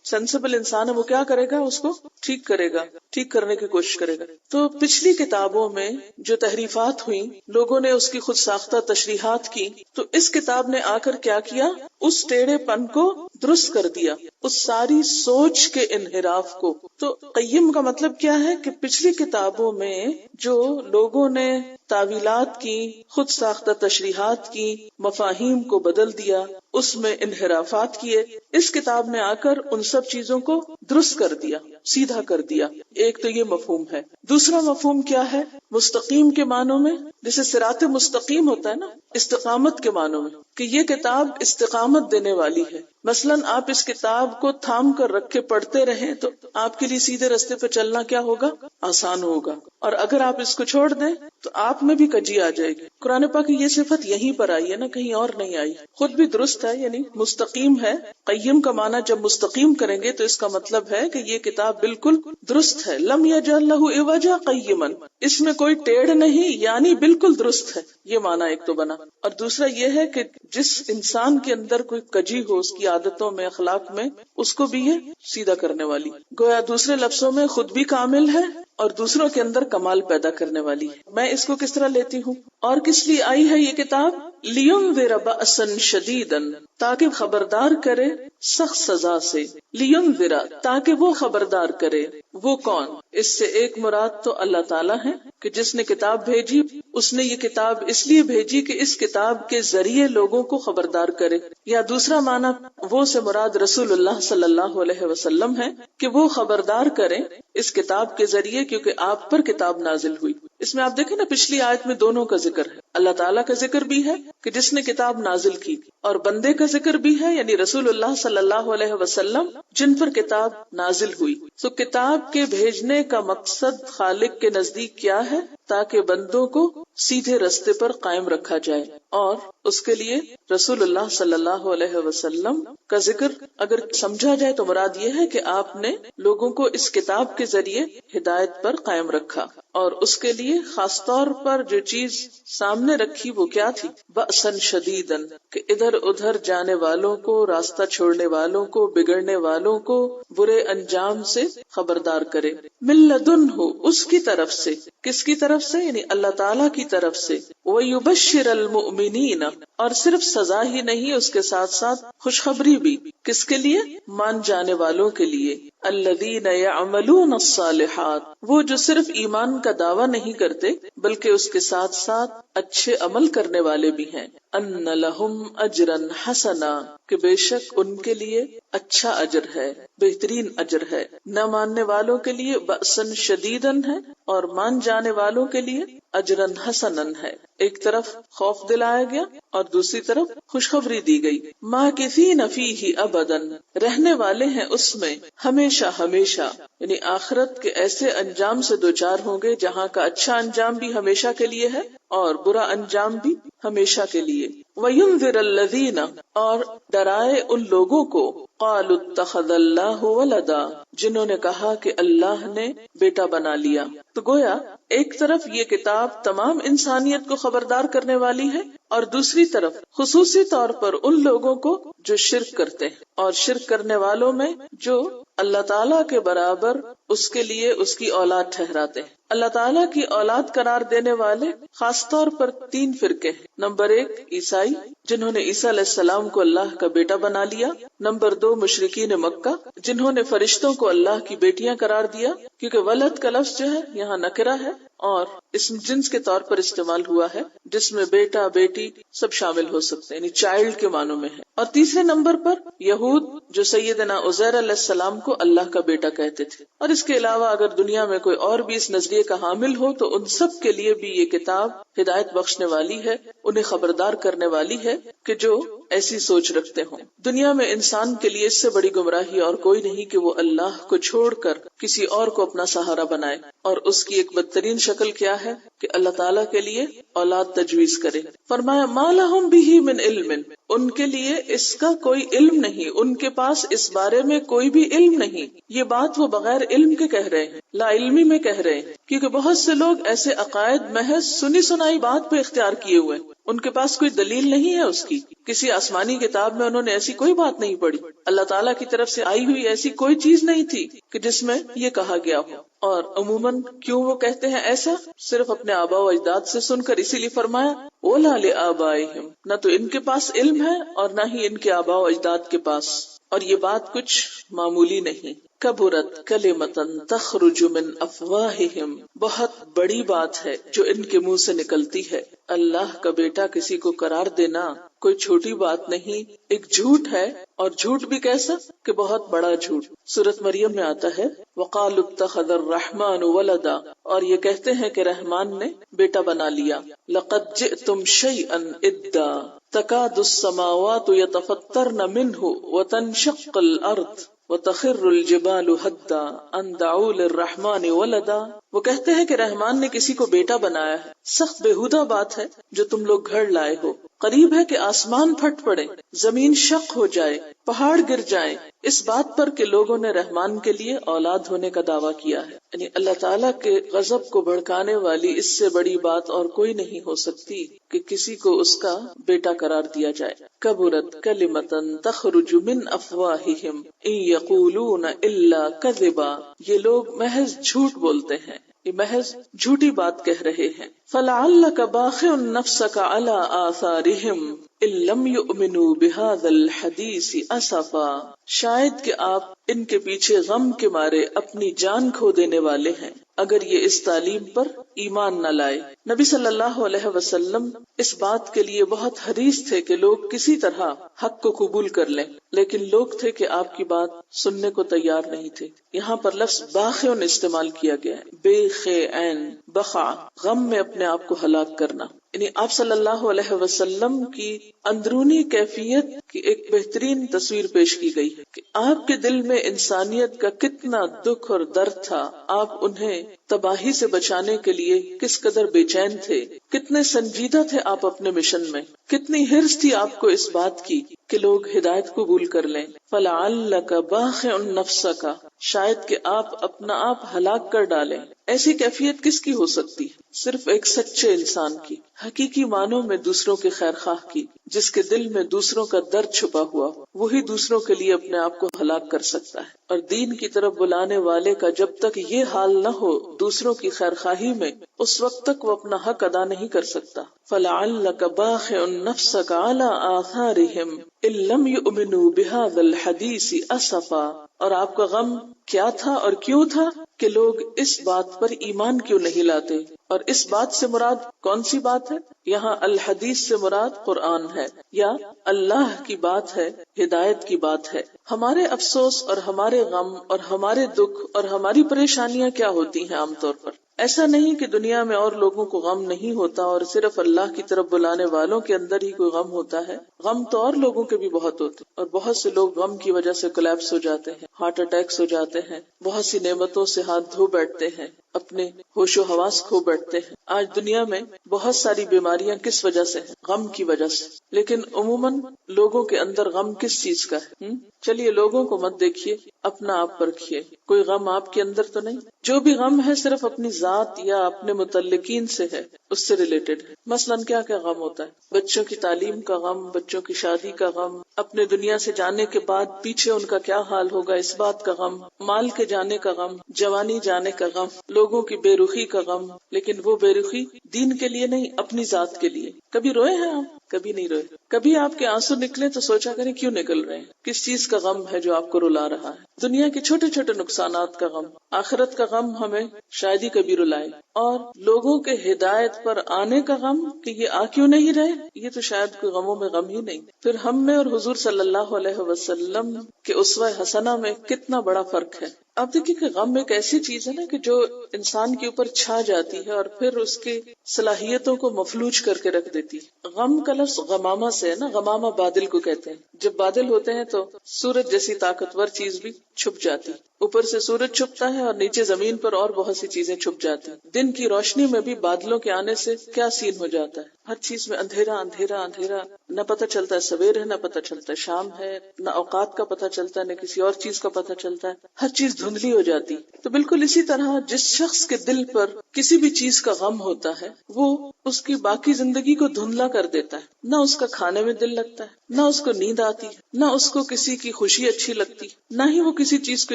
سینسیبل انسان ہے وہ کیا کرے گا؟ اس کو ٹھیک کرے گا، ٹھیک کرنے کی کوشش کرے گا. تو پچھلی کتابوں میں جو تحریفات ہوئی، لوگوں نے اس کی خود ساختہ تشریحات کی، تو اس کتاب نے آ کر کیا کیا؟ اس ٹیڑھے پن کو درست کر دیا، اس ساری سوچ کے انحراف کو. تو قیم کا مطلب کیا ہے کہ پچھلی کتابوں میں جو لوگوں نے تعویلات کی، خود ساختہ تشریحات کی، مفاہیم کو بدل دیا، اس میں انحرافات کیے، اس کتاب نے آ کر ان سب چیزوں کو درست کر دیا، سیدھا کر دیا. ایک تو یہ مفہوم ہے. دوسرا مفہوم کیا ہے؟ مستقیم کے معنوں میں، جیسے صراط مستقیم ہوتا ہے نا، استقامت کے معنوں میں، کہ یہ کتاب استقامت دینے والی ہے. مثلاً آپ اس کتاب کو تھام کر رکھ کے پڑھتے رہیں تو آپ کے لیے سیدھے راستے پہ چلنا کیا ہوگا؟ آسان ہوگا. اور اگر آپ اس کو چھوڑ دیں تو آپ میں بھی کجی آ جائے گی. قرآن پاک کی یہ صفت یہیں پر آئی ہے نا، کہیں اور نہیں آئی. خود بھی درست ہے، یعنی مستقیم ہے. قیم کا معنی جب مستقیم کریں گے تو اس کا مطلب ہے کہ یہ کتاب بالکل درست ہے. لم یجعل لہ عوجا قیما، اس میں کوئی ٹیڑھ نہیں، یعنی بالکل درست ہے. یہ معنی ایک تو بنا. اور دوسرا یہ ہے کہ جس انسان کے اندر کوئی کجی ہو، اس کی عادتوں میں، اخلاق میں، اس کو بھی یہ سیدھا کرنے والی. گویا دوسرے لفظوں میں خود بھی کامل ہے اور دوسروں کے اندر کمال پیدا کرنے والی ہے. میں اس کو کس طرح لیتی ہوں اور کس لیے آئی ہے یہ کتاب؟ لِيُنذِرَ بَأْسًا شَدِيدًا، تاکہ خبردار کرے سخت سزا سے. لِيُنذِرَ، تاکہ وہ خبردار کرے. وہ کون؟ اس سے ایک مراد تو اللہ تعالیٰ ہے کہ جس نے کتاب بھیجی، اس نے یہ کتاب اس لیے بھیجی کہ اس کتاب کے ذریعے لوگوں کو خبردار کرے. یا دوسرا معنی وہ سے مراد رسول اللہ صلی اللہ علیہ وسلم ہے کہ وہ خبردار کریں اس کتاب کے ذریعے، کیونکہ آپ پر کتاب نازل ہوئی. اس میں آپ دیکھیں نا، پچھلی آیت میں دونوں کا ذکر ہے. اللہ تعالیٰ کا ذکر بھی ہے کہ جس نے کتاب نازل کی، اور بندے کا ذکر بھی ہے، یعنی رسول اللہ صلی اللہ علیہ وسلم جن پر کتاب نازل ہوئی. تو کتاب کے بھیجنے کا مقصد خالق کے نزدیک کیا ہے؟ تاکہ بندوں کو سیدھے رستے پر قائم رکھا جائے. اور اس کے لیے رسول اللہ صلی اللہ علیہ وسلم کا ذکر اگر سمجھا جائے تو مراد یہ ہے کہ آپ نے لوگوں کو اس کتاب کے ذریعے ہدایت پر قائم رکھا. اور اس کے لیے خاص طور پر جو چیز سامنے رکھی وہ کیا تھی؟ بأسًا شدیداً، کہ ادھر ادھر جانے والوں کو، راستہ چھوڑنے والوں کو، بگڑنے والوں کو برے انجام سے خبردار کرے. من لدنہ، اس کی طرف سے. کس کی طرف سے؟ یعنی اللہ تعالیٰ کی طرف سے. وَيُبَشِّرَ الْمُؤْمِنِينَ، اور صرف سزا ہی نہیں، اس کے ساتھ ساتھ خوشخبری بھی. کس کے لیے؟ مان جانے والوں کے لیے. الذین یعملون الصالحات، وہ جو صرف ایمان کا دعویٰ نہیں کرتے بلکہ اس کے ساتھ ساتھ اچھے عمل کرنے والے بھی ہیں. ان لہم اجرا حسنا، کہ بے شک ان کے لیے اچھا اجر ہے، بہترین اجر ہے. نہ ماننے والوں کے لیے بأسن شدیدن ہے، اور مان جانے والوں کے لیے اجرن حسنن ہے. ایک طرف خوف دلایا گیا اور دوسری طرف خوشخبری دی گئی. ماکثین فیہ ابدا، رہنے والے ہیں اس میں ہمیشہ ہمیشہ، یعنی آخرت کے ایسے انجام سے دوچار ہوں گے جہاں کا اچھا انجام بھی ہمیشہ کے لیے ہے اور برا انجام بھی ہمیشہ کے لیے. وَيُنذِرَ الَّذِينَ، اور ڈرائے ان لوگوں کو، قَالُوا اتَّخَذَ اللَّهُ وَلَدًا، جنہوں نے کہا کہ اللہ نے بیٹا بنا لیا. تو گویا ایک طرف یہ کتاب تمام انسانیت کو خبردار کرنے والی ہے اور دوسری طرف خصوصی طور پر ان لوگوں کو جو شرک کرتے ہیں، اور شرک کرنے والوں میں جو اللہ تعالیٰ کے برابر اس کے لیے اس کی اولاد ٹھہراتے ہیں۔ اللہ تعالیٰ کی اولاد قرار دینے والے خاص طور پر 3 فرقے ہیں۔ نمبر 1 عیسائی، جنہوں نے عیسیٰ علیہ السلام کو اللہ کا بیٹا بنا لیا۔ نمبر 2 مشرکین مکہ، جنہوں نے فرشتوں کو اللہ کی بیٹیاں قرار دیا، کیونکہ ولد کا لفظ جو ہے یہاں نکرہ ہے اور اسم جنس کے طور پر استعمال ہوا ہے، جس میں بیٹا بیٹی سب شامل ہو سکتے ہیں، یعنی چائلڈ کے معنوں میں ہے۔ اور تیسرے نمبر پر یہود، جو سیدنا عزیر علیہ السلام کو اللہ کا بیٹا کہتے تھے۔ اور اس کے علاوہ اگر دنیا میں کوئی اور بھی اس نظریے کا حامل ہو تو ان سب کے لیے بھی یہ کتاب ہدایت بخشنے والی ہے، انہیں خبردار کرنے والی ہے کہ جو ایسی سوچ رکھتے ہوں۔ دنیا میں انسان کے لیے اس سے بڑی گمراہی اور کوئی نہیں کہ وہ اللہ کو چھوڑ کر کسی اور کو اپنا سہارا بنائے، اور اس کی ایک بدترین شکل کیا ہے کہ اللہ تعالیٰ کے لیے اولاد تجویز کرے۔ فرمایا ما لہم بہ من علم، ان کے لیے اس کا کوئی علم نہیں، ان کے پاس اس بارے میں کوئی بھی علم نہیں۔ یہ بات وہ بغیر علم کے کہہ رہے ہیں، لا علمی میں کہہ رہے ہیں، کیونکہ بہت سے لوگ ایسے عقائد محض سنی سنائی بات پہ اختیار کیے ہوئے ہیں، ان کے پاس کوئی دلیل نہیں ہے اس کی، کسی آسمانی کتاب میں انہوں نے ایسی کوئی بات نہیں پڑھی، اللہ تعالیٰ کی طرف سے آئی ہوئی ایسی کوئی چیز نہیں تھی کہ جس میں یہ کہا گیا ہو۔ اور عموماً کیوں وہ کہتے ہیں ایسا؟ صرف اپنے آباء و اجداد سے سن کر، اسی لیے فرمایا وَلَا لِآبَائِهِمْ، نہ تو ان کے پاس علم ہے اور نہ ہی ان کے آباء و اجداد کے پاس۔ اور یہ بات کچھ معمولی نہیں، کبرت کلمۃ تخرج من افواہہم، بہت بڑی بات ہے جو ان کے منہ سے نکلتی ہے۔ اللہ کا بیٹا کسی کو قرار دینا کوئی چھوٹی بات نہیں، ایک جھوٹ ہے، اور جھوٹ بھی کیسا کہ بہت بڑا جھوٹ۔ سورۃ مریم میں آتا ہے وقالوا اتخذ الرحمن ولدا، اور یہ کہتے ہیں کہ رحمان نے بیٹا بنا لیا۔ لقد جئتم شیئا ادا تکاد السماوات یتفطرن منہ وتنشق الارض وتخر الجبال ہدا ان دعوا للرحمن ولدا۔ وہ کہتے ہیں کہ رحمان نے کسی کو بیٹا بنایا ہے، سخت بےہودہ بات ہے جو تم لوگ گھڑ لائے ہو۔ قریب ہے کہ آسمان پھٹ پڑے، زمین شق ہو جائے، پہاڑ گر جائیں، اس بات پر کہ لوگوں نے رحمان کے لیے اولاد ہونے کا دعویٰ کیا ہے۔ یعنی اللہ تعالیٰ کے غضب کو بھڑکانے والی اس سے بڑی بات اور کوئی نہیں ہو سکتی کہ کسی کو اس کا بیٹا قرار دیا جائے۔ کبرت کلمۃ تخرج من افواہہم ان یقولون الا کذبا، یہ لوگ محض جھوٹ بولتے ہیں، یہ محض جھوٹی بات کہہ رہے ہیں۔ فلعلک باخع نفسک علی آثارہم ان لم یؤمنوا بہذا الحدیث اسفا، شاید کہ آپ ان کے پیچھے غم کے مارے اپنی جان کھو دینے والے ہیں اگر یہ اس تعلیم پر ایمان نہ لائے۔ نبی صلی اللہ علیہ وسلم اس بات کے لیے بہت حریص تھے کہ لوگ کسی طرح حق کو قبول کر لیں، لیکن لوگ تھے کہ آپ کی بات سننے کو تیار نہیں تھے۔ یہاں پر لفظ باخع استعمال کیا گیا ہے، بے خین، بخع، غم میں اپنے آپ کو ہلاک کرنا۔ یعنی آپ صلی اللہ علیہ وسلم کی اندرونی کیفیت کی ایک بہترین تصویر پیش کی گئی ہے کہ آپ کے دل میں انسانیت کا کتنا دکھ اور درد تھا، آپ انہیں تباہی سے بچانے کے لیے کس قدر بے چین تھے، کتنے سنجیدہ تھے آپ اپنے مشن میں، کتنی حرص تھی آپ کو اس بات کی کہ لوگ ہدایت قبول کر لیں۔ فلعلک باخع نفسک، شاید کہ آپ اپنا آپ ہلاک کر ڈالیں۔ ایسی کیفیت کس کی ہو سکتی ہے؟ صرف ایک سچے انسان کی، حقیقی معنوں میں دوسروں کے خیر خواہ کی، جس کے دل میں دوسروں کا درد چھپا ہوا ہو، وہی دوسروں کے لیے اپنے آپ کو ہلاک کر سکتا ہے۔ اور دین کی طرف بلانے والے کا جب تک یہ حال نہ ہو دوسروں کی خیر خواہی میں، اس وقت تک وہ اپنا حق ادا نہیں کر سکتا۔ فلعلک باخع نفسک علی آثارہم ان لم یؤمنوا بہذا الحدیث اسفا، اور آپ کا غم کیا تھا اور کیوں تھا کہ لوگ اس بات پر ایمان کیوں نہیں لاتے۔ اور اس بات سے مراد کون سی بات ہے؟ یہاں الحدیث سے مراد قرآن ہے یا اللہ کی بات ہے، ہدایت کی بات ہے۔ ہمارے افسوس اور ہمارے غم اور ہمارے دکھ اور ہماری پریشانیاں کیا ہوتی ہیں عام طور پر؟ ایسا نہیں کہ دنیا میں اور لوگوں کو غم نہیں ہوتا اور صرف اللہ کی طرف بلانے والوں کے اندر ہی کوئی غم ہوتا ہے، غم تو اور لوگوں کے بھی بہت ہوتے ہیں، اور بہت سے لوگ غم کی وجہ سے کولیپس ہو جاتے ہیں، ہارٹ اٹیکس ہو جاتے ہیں، بہت سی نعمتوں سے ہاتھ دھو بیٹھتے ہیں، اپنے ہوش و حواس کھو بیٹھتے ہیں۔ آج دنیا میں بہت ساری بیماریاں کس وجہ سے ہیں؟ غم کی وجہ سے۔ لیکن عموماً لوگوں کے اندر غم کس چیز کا ہے؟ چلیے لوگوں کو مت دیکھیے، اپنا آپ پرکھیے، کوئی غم آپ کے اندر تو نہیں؟ جو بھی غم ہے صرف اپنی ذات ذات یا اپنے متعلقین سے ہے اس سے ریلیٹڈ ہے. مثلاً کیا کیا غم ہوتا ہے؟ بچوں کی تعلیم کا غم، بچوں کی شادی کا غم، اپنے دنیا سے جانے کے بعد پیچھے ان کا کیا حال ہوگا اس بات کا غم، مال کے جانے کا غم، جوانی جانے کا غم، لوگوں کی بے رخی کا غم. لیکن وہ بے رخی دین کے لیے نہیں، اپنی ذات کے لیے. کبھی روئے ہیں آپ؟ کبھی نہیں روئے. کبھی آپ کے آنسو نکلے تو سوچا کریں کیوں نکل رہے ہیں، کس چیز کا غم ہے جو آپ کو رلا رہا ہے. دنیا کے چھوٹے چھوٹے نقصانات کا غم، آخرت کا غم ہمیں شاید ہی کبھی رلائے، اور لوگوں کے ہدایت پر آنے کا غم کہ یہ آ کیوں نہیں رہے، یہ تو شاید کوئی غموں میں غم ہی نہیں. پھر ہم میں اور حضور صلی اللہ علیہ وسلم کے اسوہ حسنہ میں کتنا بڑا فرق ہے. آپ دیکھیے کہ غم ایک ایسی چیز ہے نا کہ جو انسان کے اوپر چھا جاتی ہے اور پھر اس کی صلاحیتوں کو مفلوج کر کے رکھ دیتی ہے. غم کا لفظ غمامہ سے ہے نا، غمامہ بادل کو کہتے ہیں. جب بادل ہوتے ہیں تو سورج جیسی طاقتور چیز بھی چھپ جاتی، اوپر سے سورج چھپتا ہے اور نیچے زمین پر اور بہت سی چیزیں چھپ جاتی. دن کی روشنی میں بھی بادلوں کے آنے سے کیا سین ہو جاتا ہے، ہر چیز میں اندھیرا اندھیرا اندھیرا، نہ پتہ چلتا ہے سویر ہے، نہ پتہ چلتا ہے شام ہے، نہ اوقات کا پتہ چلتا ہے، نہ کسی اور چیز کا پتہ چلتا ہے، ہر چیز دھندلی ہو جاتی. تو بالکل اسی طرح جس شخص کے دل پر کسی بھی چیز کا غم ہوتا ہے وہ اس کی باقی زندگی کو دھندلا کر دیتا ہے. نہ اس کا کھانے میں دل لگتا ہے، نہ اس کو نیند آتی ہے، نہ اس کو کسی کی خوشی اچھی لگتی، نہ ہی وہ کسی چیز کو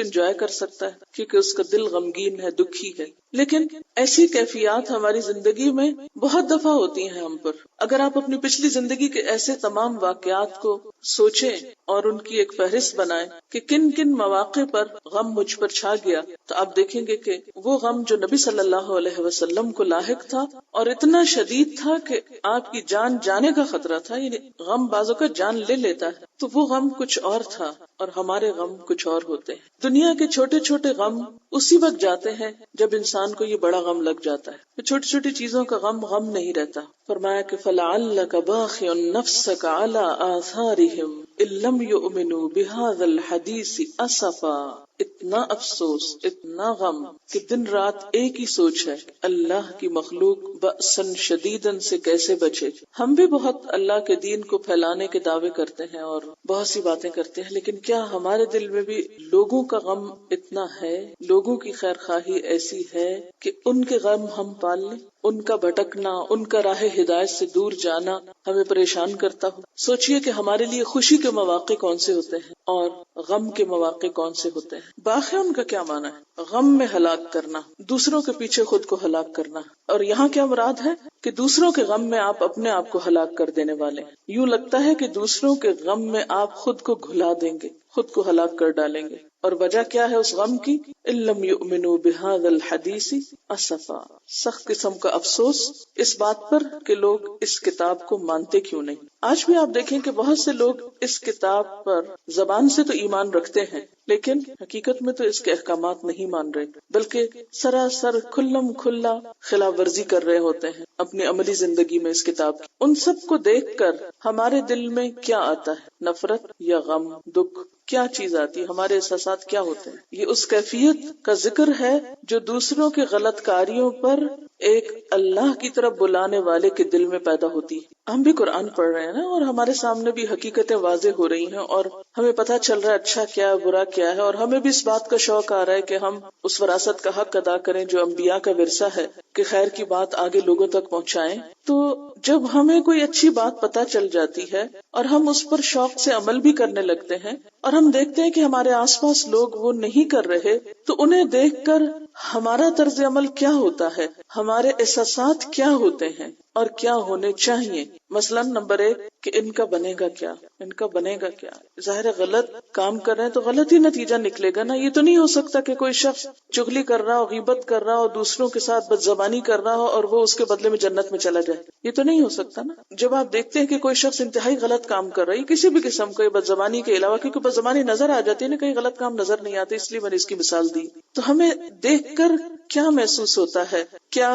انجوائے کر سکتا ہے کیونکہ اس کا دل غمگین ہے، دکھی ہے. لیکن ایسی کیفیات ہماری زندگی میں بہت دفعہ ہوتی ہیں ہم پر. اگر آپ اپنی پچھلی زندگی کے ایسے تمام واقعات کو سوچیں اور ان کی ایک فہرست بنائیں کہ کن کن مواقع پر غم مجھ پر چھا گیا، تو آپ دیکھیں گے کہ وہ غم جو نبی صلی اللہ علیہ وسلم کو لاحق تھا اور اتنا شدید تھا کہ آپ کی جان جانے کا خطرہ تھا، یعنی غم بعضوں کا جان لے لیتا ہے، تو وہ غم کچھ اور تھا اور ہمارے غم کچھ اور ہوتے ہیں. دنیا کے چھوٹے چھوٹے غم اسی وقت جاتے ہیں جب انسان کو یہ بڑا غم لگ جاتا ہے. تو چھوٹی چھوٹی چیزوں کا غم غم نہیں رہتا. فرمایا کہ فَلَعَلَّكَ بَاخِعٌ نَفْسَكَ عَلَىٰ آثَارِهِمْ إِن لَّمْ يُؤْمِنُوا بِهَٰذَا الْحَدِيثِ أَسَفًا. اتنا افسوس، اتنا غم کہ دن رات ایک ہی سوچ ہے، اللہ کی مخلوق بأسن شدیدن سے کیسے بچے. ہم بھی بہت اللہ کے دین کو پھیلانے کے دعوے کرتے ہیں اور بہت سی باتیں کرتے ہیں، لیکن کیا ہمارے دل میں بھی لوگوں کا غم اتنا ہے، لوگوں کی خیر خواہی ایسی ہے کہ ان کے غم ہم پال لیں؟ ان کا بھٹکنا، ان کا راہ ہدایت سے دور جانا ہمیں پریشان کرتا ہو. سوچئے کہ ہمارے لیے خوشی کے مواقع کون سے ہوتے ہیں اور غم کے مواقع کون سے ہوتے ہیں. باقی ان کا کیا معنی ہے؟ غم میں ہلاک کرنا، دوسروں کے پیچھے خود کو ہلاک کرنا. اور یہاں کیا مراد ہے کہ دوسروں کے غم میں آپ اپنے آپ کو ہلاک کر دینے والے. یوں لگتا ہے کہ دوسروں کے غم میں آپ خود کو گھلا دیں گے، خود کو ہلاک کر ڈالیں گے. اور وجہ کیا ہے اس غم کی؟ إِن لَّمْ يُؤْمِنُوا بِهَٰذَا الْحَدِيثِ أَسَفًا. سخت قسم کا افسوس اس بات پر کہ لوگ اس کتاب کو مانتے کیوں نہیں. آج بھی آپ دیکھیں کہ بہت سے لوگ اس کتاب پر زبان سے تو ایمان رکھتے ہیں لیکن حقیقت میں تو اس کے احکامات نہیں مان رہے، بلکہ سراسر کھلم کھلا خلاف ورزی کر رہے ہوتے ہیں اپنی عملی زندگی میں اس کتاب کی. ان سب کو دیکھ کر ہمارے دل میں کیا آتا ہے؟ نفرت یا غم، دکھ؟ کیا چیز آتی ہے؟ ہمارے احساسات کیا ہوتے ہیں؟ یہ اس کیفیت کا ذکر ہے جو دوسروں کے غلط کاریوں پر ایک اللہ کی طرف بلانے والے کے دل میں پیدا ہوتی ہے. ہم بھی قرآن پڑھ رہے ہیں نا، اور ہمارے سامنے بھی حقیقتیں واضح ہو رہی ہیں اور ہمیں پتہ چل رہا ہے اچھا کیا ہے، برا کیا ہے، اور ہمیں بھی اس بات کا شوق آ رہا ہے کہ ہم اس وراثت کا حق ادا کریں جو انبیاء کا ورثہ ہے کہ خیر کی بات آگے لوگوں تک پہنچائیں. تو جب ہمیں کوئی اچھی بات پتہ چل جاتی ہے اور ہم اس پر شوق سے عمل بھی کرنے لگتے ہیں اور ہم دیکھتے ہیں کہ ہمارے آس پاس لوگ وہ نہیں کر رہے، تو انہیں دیکھ کر ہمارا طرز عمل کیا ہوتا ہے، ہمارے احساسات کیا ہوتے ہیں اور کیا ہونے چاہیے. مثلا نمبر 1 کہ ان کا بنے گا کیا، ان کا بنے گا کیا. ظاہر غلط کام کر رہے ہیں تو غلط ہی نتیجہ نکلے گا نا. یہ تو نہیں ہو سکتا کہ کوئی شخص چغلی کر رہا ہو، غیبت کر رہا ہو، دوسروں کے ساتھ بدزبانی کر رہا ہو اور وہ اس کے بدلے میں جنت میں چلا جائے. یہ تو نہیں ہو سکتا نا. جب آپ دیکھتے ہیں کہ کوئی شخص انتہائی غلط کام کر رہا ہے کسی بھی قسم کا، بدزبانی کے علاوہ، کیونکہ بدزبانی نظر آ جاتی ہے نا، کہیں غلط کام نظر نہیں آتے، اس لیے میں نے اس کی مثال دی. تو ہمیں دیکھ کر کیا محسوس ہوتا ہے؟ کیا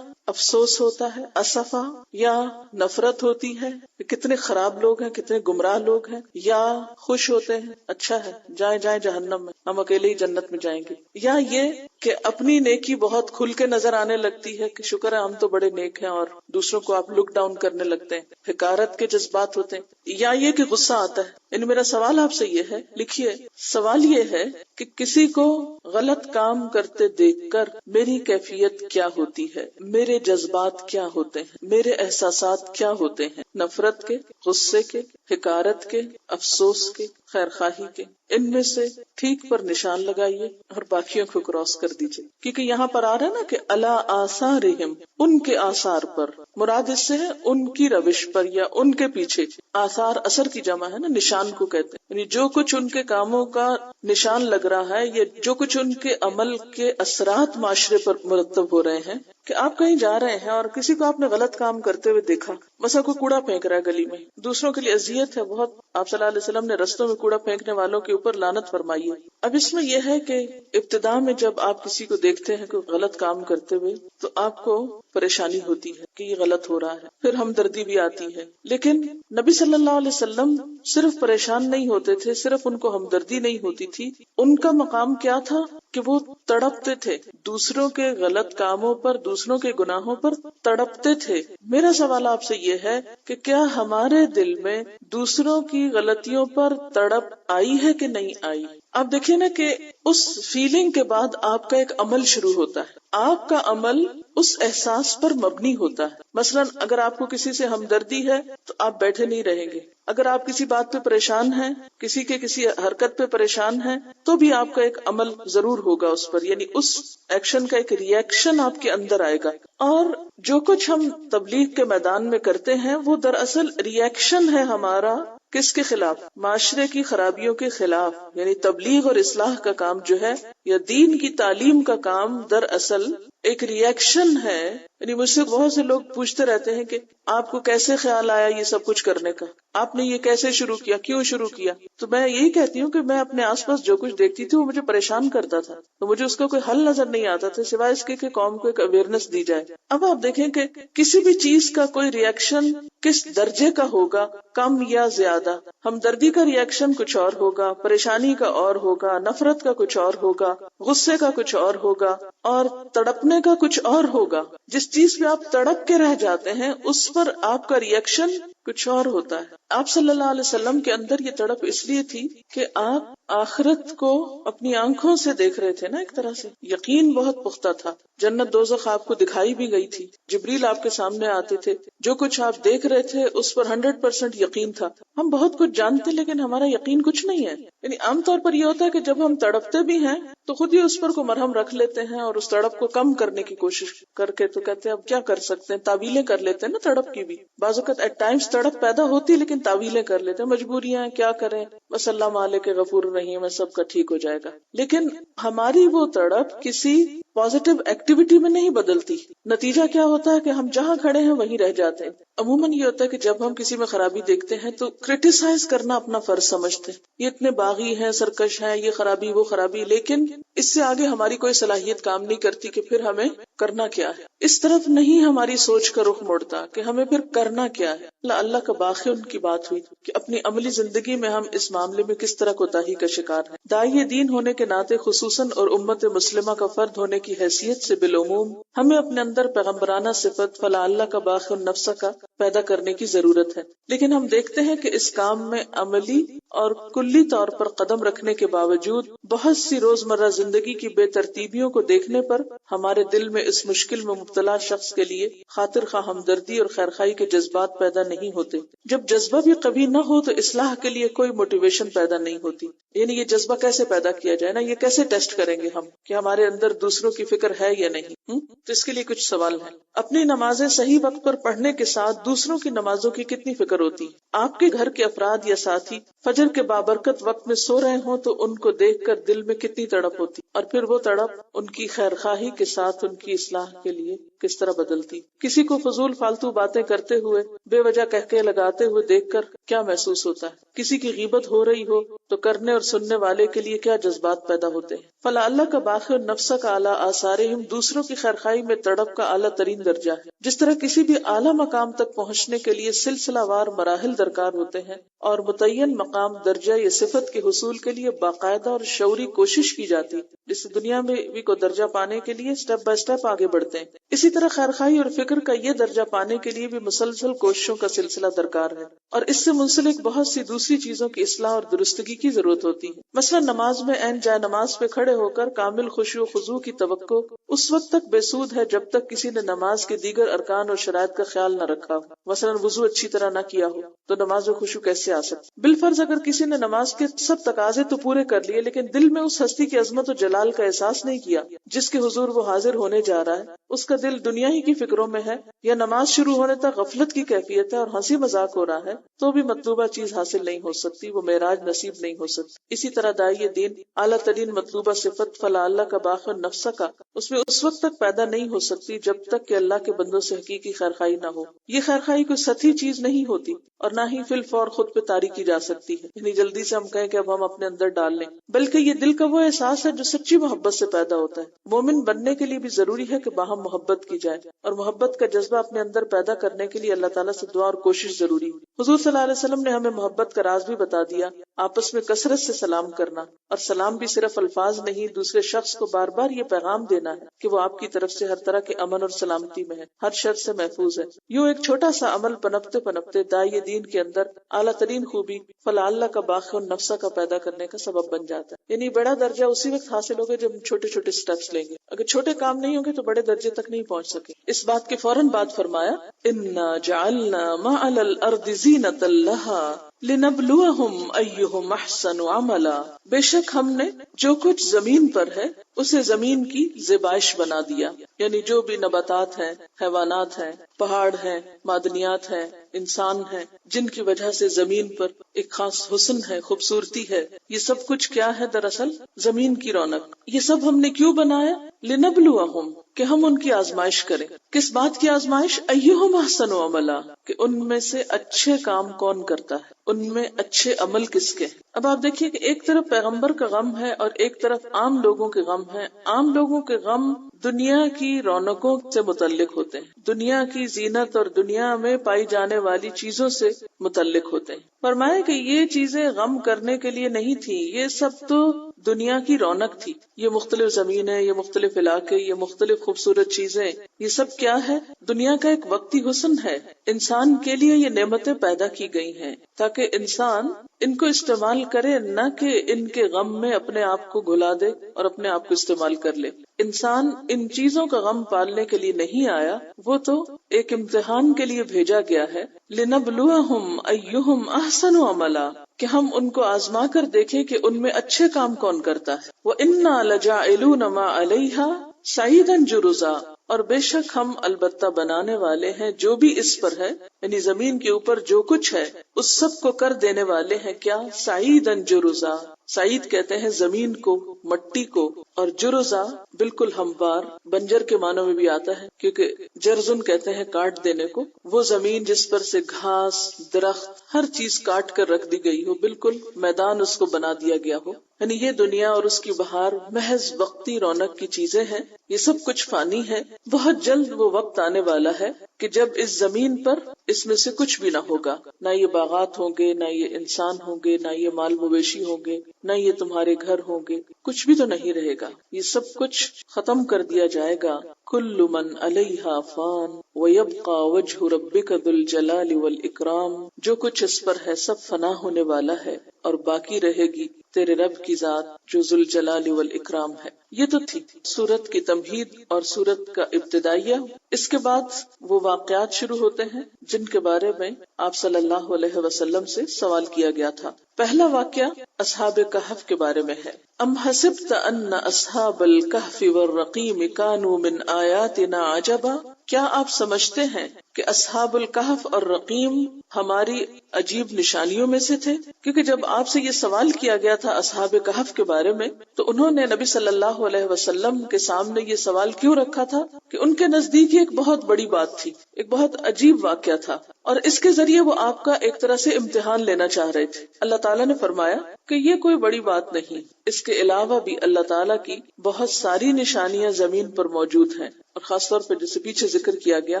افسوس ہوتا ہے، اسفا یا نفرت ہوتی ہے، کتنے خراب لوگ ہیں، کتنے گمراہ لوگ ہیں، یا خوش ہوتے ہیں اچھا ہے جائیں جائیں جہنم میں، ہم اکیلے ہی جنت میں جائیں گے، یا یہ کہ اپنی نیکی بہت کھل کے نظر آنے لگتی ہے کہ شکر ہے ہم تو بڑے نیک ہیں، اور دوسروں کو آپ لک ڈاؤن کرنے لگتے ہیں، حقارت کے جذبات ہوتے ہیں، یا یہ کہ غصہ آتا ہے۔ میرا سوال آپ سے یہ ہے، لکھیے، سوال یہ ہے کہ کسی کو غلط کام کرتے دیکھ کر میری کیفیت کیا ہوتی ہے، میرے جذبات کیا ہوتے ہیں، میرے احساسات کیا ہوتے ہیں، نفرت کے، غصے کے، حقارت کے، افسوس کے، خیر خواہی کے، ان میں سے ٹھیک پر نشان لگائیے اور باقیوں کو کراس کر دیجیے، کیونکہ یہاں پر آ رہا ہے نا کہ الا آثارہم، ان کے آثار پر، مراد اس سے ہے ان کی روش پر یا ان کے پیچھے، آثار اثر کی جمع ہے نا، نشان کو کہتے ہیں، یعنی جو کچھ ان کے کاموں کا نشان لگ رہا ہے یا جو کچھ ان کے عمل کے اثرات معاشرے پر مرتب ہو رہے ہیں، کہ آپ کہیں جا رہے ہیں اور کسی کو آپ نے غلط کام کرتے ہوئے دیکھا، مثلا کوئی کوڑا پھینک رہا ہے گلی میں، دوسروں کے لیے اذیت ہے بہت، آپ صلی اللہ علیہ وسلم نے رستوں میں کوڑا پھینکنے والوں کے اوپر لعنت فرمائی ہے۔ اب اس میں یہ ہے کہ ابتدا میں جب آپ کسی کو دیکھتے ہیں کوئی غلط کام کرتے ہوئے تو آپ کو پریشانی ہوتی ہے کہ یہ غلط ہو رہا ہے، پھر ہمدردی بھی آتی ہے، لیکن نبی صلی اللہ علیہ وسلم صرف پریشان نہیں ہوتے تھے، صرف ان کو ہمدردی نہیں ہوتی تھی، ان کا مقام کیا تھا کہ وہ تڑپتے تھے، دوسروں کے غلط کاموں پر، دوسروں کے گناہوں پر تڑپتے تھے۔ میرا سوال آپ سے یہ ہے کہ کیا ہمارے دل میں دوسروں کی غلطیوں پر تڑپ آئی ہے کہ نہیں آئی؟ آپ دیکھیں نا کہ اس فیلنگ کے بعد آپ کا ایک عمل شروع ہوتا ہے، آپ کا عمل اس احساس پر مبنی ہوتا ہے۔ مثلا اگر آپ کو کسی سے ہمدردی ہے تو آپ بیٹھے نہیں رہیں گے، اگر آپ کسی بات پہ پریشان ہیں، کسی کے کسی حرکت پہ پریشان ہیں، تو بھی آپ کا ایک عمل ضرور ہوگا اس پر، یعنی اس ایکشن کا ایک ری ایکشن آپ کے اندر آئے گا۔ اور جو کچھ ہم تبلیغ کے میدان میں کرتے ہیں وہ دراصل ری ایکشن ہے ہمارا، کس کے خلاف؟ معاشرے کی خرابیوں کے خلاف، یعنی تبلیغ اور اصلاح کا کام جو ہے یا دین کی تعلیم کا کام دراصل ایک ری ایکشن ہے۔ یعنی مجھ سے بہت سے لوگ پوچھتے رہتے ہیں کہ آپ کو کیسے خیال آیا یہ سب کچھ کرنے کا، آپ نے یہ کیسے شروع کیا، کیوں شروع کیا؟ تو میں یہی کہتی ہوں کہ میں اپنے آس پاس جو کچھ دیکھتی تھی وہ مجھے پریشان کرتا تھا، تو مجھے اس کا کوئی حل نظر نہیں آتا تھا سوائے اس کے کہ قوم کو ایک اویئرنیس دی جائے۔ اب آپ دیکھیں کہ کسی بھی چیز کا کوئی ری ایکشن کس درجے کا ہوگا، کم یا زیادہ، ہمدردی کا ری ایکشن کچھ اور ہوگا، پریشانی کا اور ہوگا، نفرت کا کچھ اور ہوگا، غصے کا کچھ اور ہوگا، اور تڑپنے کا کچھ اور ہوگا۔ جس چیز پہ آپ تڑپ کے رہ جاتے ہیں اس پر آپ کا ری ایکشن کچھ اور ہوتا ہے۔ آپ صلی اللہ علیہ وسلم کے اندر یہ تڑپ اس لیے تھی کہ آپ آخرت کو اپنی آنکھوں سے دیکھ رہے تھے نا، ایک طرح سے یقین بہت پختہ تھا، جنت دوزخ آپ کو دکھائی بھی گئی تھی، جبریل آپ کے سامنے آتے تھے، جو کچھ آپ دیکھ رہے تھے اس پر 100% یقین تھا۔ ہم بہت کچھ جانتے لیکن ہمارا یقین کچھ نہیں ہے۔ یعنی عام طور پر یہ ہوتا ہے کہ جب ہم تڑپتے بھی ہیں تو خود ہی اس پر کو مرہم رکھ لیتے ہیں اور اس تڑپ کو کم کرنے کی کوشش کر کے تو کہتے ہیں اب کیا کر سکتے ہیں، تعویلیں کر لیتے ہیں نا تڑپ کی بھی، بعض اوقات ایٹ ٹائمز تڑپ پیدا ہوتی ہے لیکن تعویلیں کر لیتے ہیں، مجبوریاں ہیں، کیا کریں، بس اللہ مالک غفور رحیم ہے، سب کا ٹھیک ہو جائے گا۔ لیکن ہماری وہ تڑپ کسی پازیٹیو ایکٹیویٹی میں نہیں بدلتی، نتیجہ کیا ہوتا ہے کہ ہم جہاں کھڑے ہیں وہیں رہ جاتے ہیں۔ عموماً یہ ہوتا ہے کہ جب ہم کسی میں خرابی دیکھتے ہیں تو کرٹیسائز کرنا اپنا فرض سمجھتے ہیں، یہ اتنے باغی ہیں، سرکش ہیں، یہ خرابی وہ خرابی، لیکن اس سے آگے ہماری کوئی صلاحیت کام نہیں کرتی کہ پھر ہمیں کرنا کیا ہے۔ اس طرف نہیں ہماری سوچ کا رخ مڑتا کہ ہمیں پھر کرنا کیا ہے۔ اللہ کا باقی ان کی بات ہوئی کہ اپنی عملی زندگی میں ہم اس معاملے میں کس طرح کوتاہی کا شکار ہیں۔ داعی دین ہونے کے ناطے خصوصاً اور امت مسلمہ کا فرد ہونے کی حیثیت سے بالعموم ہمیں اپنے اندر پیغمبرانہ صفت فلا اللہ کا باقی النفس کا پیدا کرنے کی ضرورت ہے، لیکن ہم دیکھتے ہیں کہ اس کام میں عملی اور کلی طور پر قدم رکھنے کے باوجود بہت سی روزمرہ زندگی کی بے ترتیبیوں کو دیکھنے پر ہمارے دل میں اس مشکل میں مبتلا شخص کے لیے خاطر خواہ ہمدردی اور خیرخواہی کے جذبات پیدا نہیں ہوتے۔ جب جذبہ بھی کبھی نہ ہو تو اصلاح کے لیے کوئی موٹیویشن پیدا نہیں ہوتی۔ یعنی یہ جذبہ کیسے پیدا کیا جائے نا، یہ کیسے ٹیسٹ کریں گے ہم کہ ہمارے اندر دوسروں کی فکر ہے یا نہیں؟ تو اس کے لیے کچھ سوال ہیں۔ اپنی نمازیں صحیح وقت پر پڑھنے کے ساتھ دوسروں کی نمازوں کی کتنی فکر ہوتی؟ آپ کے گھر کے افراد یا ساتھی فجر کے بابرکت وقت میں سو رہے ہوں تو ان کو دیکھ کر دل میں کتنی تڑپ ہوتی؟ اور پھر وہ تڑپ ان کی خیرخواہی کے ساتھ ان کی اصلاح کے لیے کس طرح بدلتی. کسی کو فضول فالتو باتیں کرتے ہوئے، بے وجہ کہکے لگاتے ہوئے دیکھ کر کیا محسوس ہوتا ہے؟ کسی کی غیبت ہو رہی ہو تو کرنے اور سننے والے کے لیے کیا جذبات پیدا ہوتے ہیں؟ فلا اللہ کا باقی اور نفس کا اعلیٰ آثارہم دوسروں کی خیرخواہی میں تڑپ کا اعلیٰ ترین درجہ ہے. جس طرح کسی بھی اعلیٰ مقام تک پہنچنے کے لیے سلسلہ وار مراحل درکار ہوتے ہیں اور متعین مقام درجہ یا صفت کے حصول کے لیے باقاعدہ اور شعوری کوشش کی جاتی ہے، جس دنیا میں بھی کو درجہ پانے کے لیے سٹیپ بائی سٹیپ آگے بڑھتے ہیں، اسی طرح خیرخواہی اور فکر کا یہ درجہ پانے کے لیے بھی مسلسل کوششوں کا سلسلہ درکار ہے، اور اس سے منسلک بہت سی دوسری چیزوں کی اصلاح اور درستگی کی ضرورت ہوتی ہے. مثلا نماز میں عین جائے نماز پہ کھڑے ہو کر کامل خشوع و خضوع کی توقع اس وقت تک بے سود ہے جب تک کسی نے نماز کے دیگر ارکان اور شرائط کا خیال نہ رکھا ہو. مثلا وضو اچھی طرح نہ کیا ہو تو نماز میں خشوع کیسے آ سکتی؟ بالفرض اگر کسی نے نماز کے سب تقاضے تو پورے کر لیے لیکن دل میں اس ہستی کی عظمت و جلال کا احساس نہیں کیا جس کے حضور وہ حاضر ہونے جا رہا ہے، اس کا دل دنیا ہی کی فکروں میں ہے، یا نماز شروع ہونے تک غفلت کی کیفیت ہے اور ہنسی مذاق ہو رہا ہے، تو بھی مطلوبہ چیز حاصل نہیں ہو سکتی، وہ معراج نصیب نہیں ہو سکتی. اسی طرح داعی دین اعلیٰ ترین مطلوبہ صفت فلا اللہ کا باخر نفس کا اس میں اس وقت تک پیدا نہیں ہو سکتی جب تک کہ اللہ کے بندوں سے حقیقی خیرخواہی نہ ہو. یہ خیرخواہی کوئی سطحی چیز نہیں ہوتی اور نہ ہی فی الفور خود پہ طاری کی جا سکتی ہے، یعنی جلدی سے ہم کہیں کہ اب ہم اپنے اندر ڈال لیں، بلکہ یہ دل کا وہ احساس ہے جو سچی محبت سے پیدا ہوتا ہے. مومن بننے کے لیے بھی ضروری ہے کہ باہم محبت کی جائے، اور محبت کا جذبہ اپنے اندر پیدا کرنے کے لیے اللہ تعالیٰ سے دعا اور کوشش ضروری ہے. حضور صلی اللہ علیہ وسلم نے ہمیں محبت کا راز بھی بتا دیا، آپس میں کثرت سے سلام کرنا، اور سلام بھی صرف الفاظ نہیں، دوسرے شخص کو بار بار یہ پیغام دینا ہے کہ وہ آپ کی طرف سے ہر طرح کے امن اور سلامتی میں ہے، ہر شر سے محفوظ ہے. یوں ایک چھوٹا سا عمل پنپتے پنپتے داعی دین کے اندر اعلیٰ ترین خوبی فلا اللہ کا باقی نفسہ کا پیدا کرنے کا سبب بن جاتا ہے. یعنی بڑا درجہ اسی وقت حاصل ہوگا جب چھوٹے چھوٹے سٹیپس لیں گے، اگر چھوٹے کام نہیں ہوں گے تو بڑے درجے تک نہیں پہنچ سکے. اس بات کے فوراً بعد فرمایا انا جعلنا ما علی الارض زینۃ لہا لنبلوہم ایہم احسن عملا، بے شک ہم نے جو کچھ زمین پر ہے اسے زمین کی زیبائش بنا دیا، یعنی جو بھی نباتات ہیں، حیوانات ہیں، پہاڑ ہیں، معدنیات ہیں، انسان ہیں، جن کی وجہ سے زمین پر ایک خاص حسن ہے، خوبصورتی ہے، یہ سب کچھ کیا ہے؟ دراصل زمین کی رونق. یہ سب ہم نے کیوں بنایا؟ لنبلوہم، کہ ہم ان کی آزمائش کریں. کس بات کی آزمائش؟ ایہم احسن عملا، کہ ان میں سے اچھے کام کون کرتا ہے، ان میں اچھے عمل کس کے. اب آپ دیکھیے کہ ایک طرف پیغمبر کا غم ہے اور ایک طرف عام لوگوں کے غم ہے. عام لوگوں کے غم دنیا کی رونقوں سے متعلق ہوتے ہیں، دنیا کی زینت اور دنیا میں پائی جانے والی چیزوں سے متعلق ہوتے ہیں. فرمایا کہ یہ چیزیں غم کرنے کے لیے نہیں تھی، یہ سب تو دنیا کی رونق تھی. یہ مختلف زمینیں، یہ مختلف علاقے، یہ مختلف خوبصورت چیزیں، یہ سب کیا ہے؟ دنیا کا ایک وقتی حسن ہے. انسان کے لیے یہ نعمتیں پیدا کی گئی ہیں تاکہ انسان ان کو استعمال کرے، نہ کہ ان کے غم میں اپنے آپ کو گھلا دے اور اپنے آپ کو استعمال کر لے. انسان ان چیزوں کا غم پالنے کے لیے نہیں آیا، وہ تو ایک امتحان کے لیے بھیجا گیا ہے. لنبلوہم ایہم احسن عملا، کہ ہم ان کو آزما کر دیکھیں کہ ان میں اچھے کام کون کرتا ہے. وَإِنَّا لَجَاعِلُونَ مَا عَلَيْهَا سَعِيدًا جُرُزًا، اور بے شک ہم البتہ بنانے والے ہیں جو بھی اس پر ہے، یعنی زمین کے اوپر جو کچھ ہے اس سب کو کر دینے والے ہیں کیا؟ سعیدن جرزا. سعید کہتے ہیں زمین کو، مٹی کو، اور جرزا بالکل ہموار، بنجر کے معنوں میں بھی آتا ہے، کیونکہ جرزن کہتے ہیں کاٹ دینے کو. وہ زمین جس پر سے گھاس، درخت، ہر چیز کاٹ کر رکھ دی گئی ہو، بالکل میدان اس کو بنا دیا گیا ہو. یعنی یہ دنیا اور اس کی بہار محض وقتی رونق کی چیزیں ہیں، یہ سب کچھ فانی ہے. بہت جلد وہ وقت آنے والا ہے کہ جب اس زمین پر اس میں سے کچھ بھی نہ ہوگا، نہ یہ باغات ہوں گے، نہ یہ انسان ہوں گے، نہ یہ مال مویشی ہوں گے، نہ یہ تمہارے گھر ہوں گے، کچھ بھی تو نہیں رہے گا. یہ سب کچھ ختم کر دیا جائے گا. کل من علیہا فان ویبقى وجہ ربک ذو الجلال والاکرام، جو کچھ اس پر ہے سب فنا ہونے والا ہے اور باقی رہے گی تیرے رب کی ذات جو ذو الجلال والاکرام ہے. یہ تو تھی سورت کی تمہید اور سورت کا ابتدائیہ. اس کے بعد وہ واقعات شروع ہوتے ہیں جن کے بارے میں آپ صلی اللہ علیہ وسلم سے سوال کیا گیا تھا. پہلا واقعہ اصحاب کہف کے بارے میں ہے. ام حسبت ان اصحاب الکہف والرقیم کانوا من آیاتنا عجبا، کیا آپ سمجھتے ہیں کہ اصحاب الکہف اور رقیم ہماری عجیب نشانیوں میں سے تھے، کیونکہ جب آپ سے یہ سوال کیا گیا تھا اصحاب کہف کے بارے میں تو انہوں نے نبی صلی اللہ علیہ وسلم کے سامنے یہ سوال کیوں رکھا تھا کہ ان کے نزدیک ایک بہت بڑی بات تھی، ایک بہت عجیب واقعہ تھا، اور اس کے ذریعے وہ آپ کا ایک طرح سے امتحان لینا چاہ رہے تھے۔ اللہ تعالیٰ نے فرمایا کہ یہ کوئی بڑی بات نہیں، اس کے علاوہ بھی اللہ تعالیٰ کی بہت ساری نشانیاں زمین پر موجود ہیں، اور خاص طور پہ جسے پیچھے ذکر کیا گیا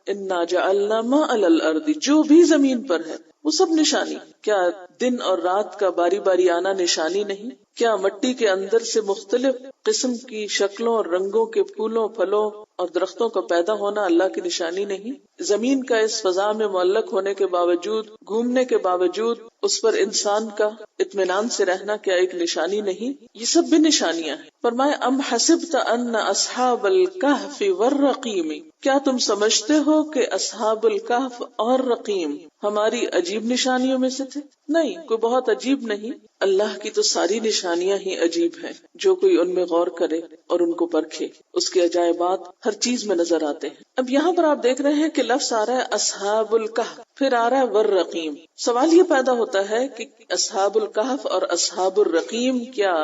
انا جعلنا ما علی الارض، جو بھی زمین پر ہے وہ سب نشانی۔ کیا دن اور رات کا باری باری آنا نشانی نہیں؟ کیا مٹی کے اندر سے مختلف قسم کی شکلوں اور رنگوں کے پھولوں، پھلوں اور درختوں کا پیدا ہونا اللہ کی نشانی نہیں؟ زمین کا اس فضا میں معلق ہونے کے باوجود، گھومنے کے باوجود اس پر انسان کا اطمینان سے رہنا کیا ایک نشانی نہیں؟ یہ سب بھی نشانیاں ہیں۔ فرمایا ام حسبت ان اصحاب الکہف والرقیم، کیا تم سمجھتے ہو کہ اصحاب الکہف اور رقیم ہماری عجیب نشانیوں میں سے تھے؟ نہیں، کوئی بہت عجیب نہیں، اللہ کی تو ساری نشانیاں ہی عجیب ہیں، جو کوئی ان میں غور کرے اور ان کو پرکھے اس کے عجائبات ہر چیز میں نظر آتے ہیں۔ اب یہاں پر آپ دیکھ رہے ہیں کہ لفظ آ رہا ہے اصحاب الکہف، پھر آ رہا ہے والرقیم۔ سوال یہ پیدا ہوتا ہے کہ اصحاب الکہف اور اصحاب الرقیم کیا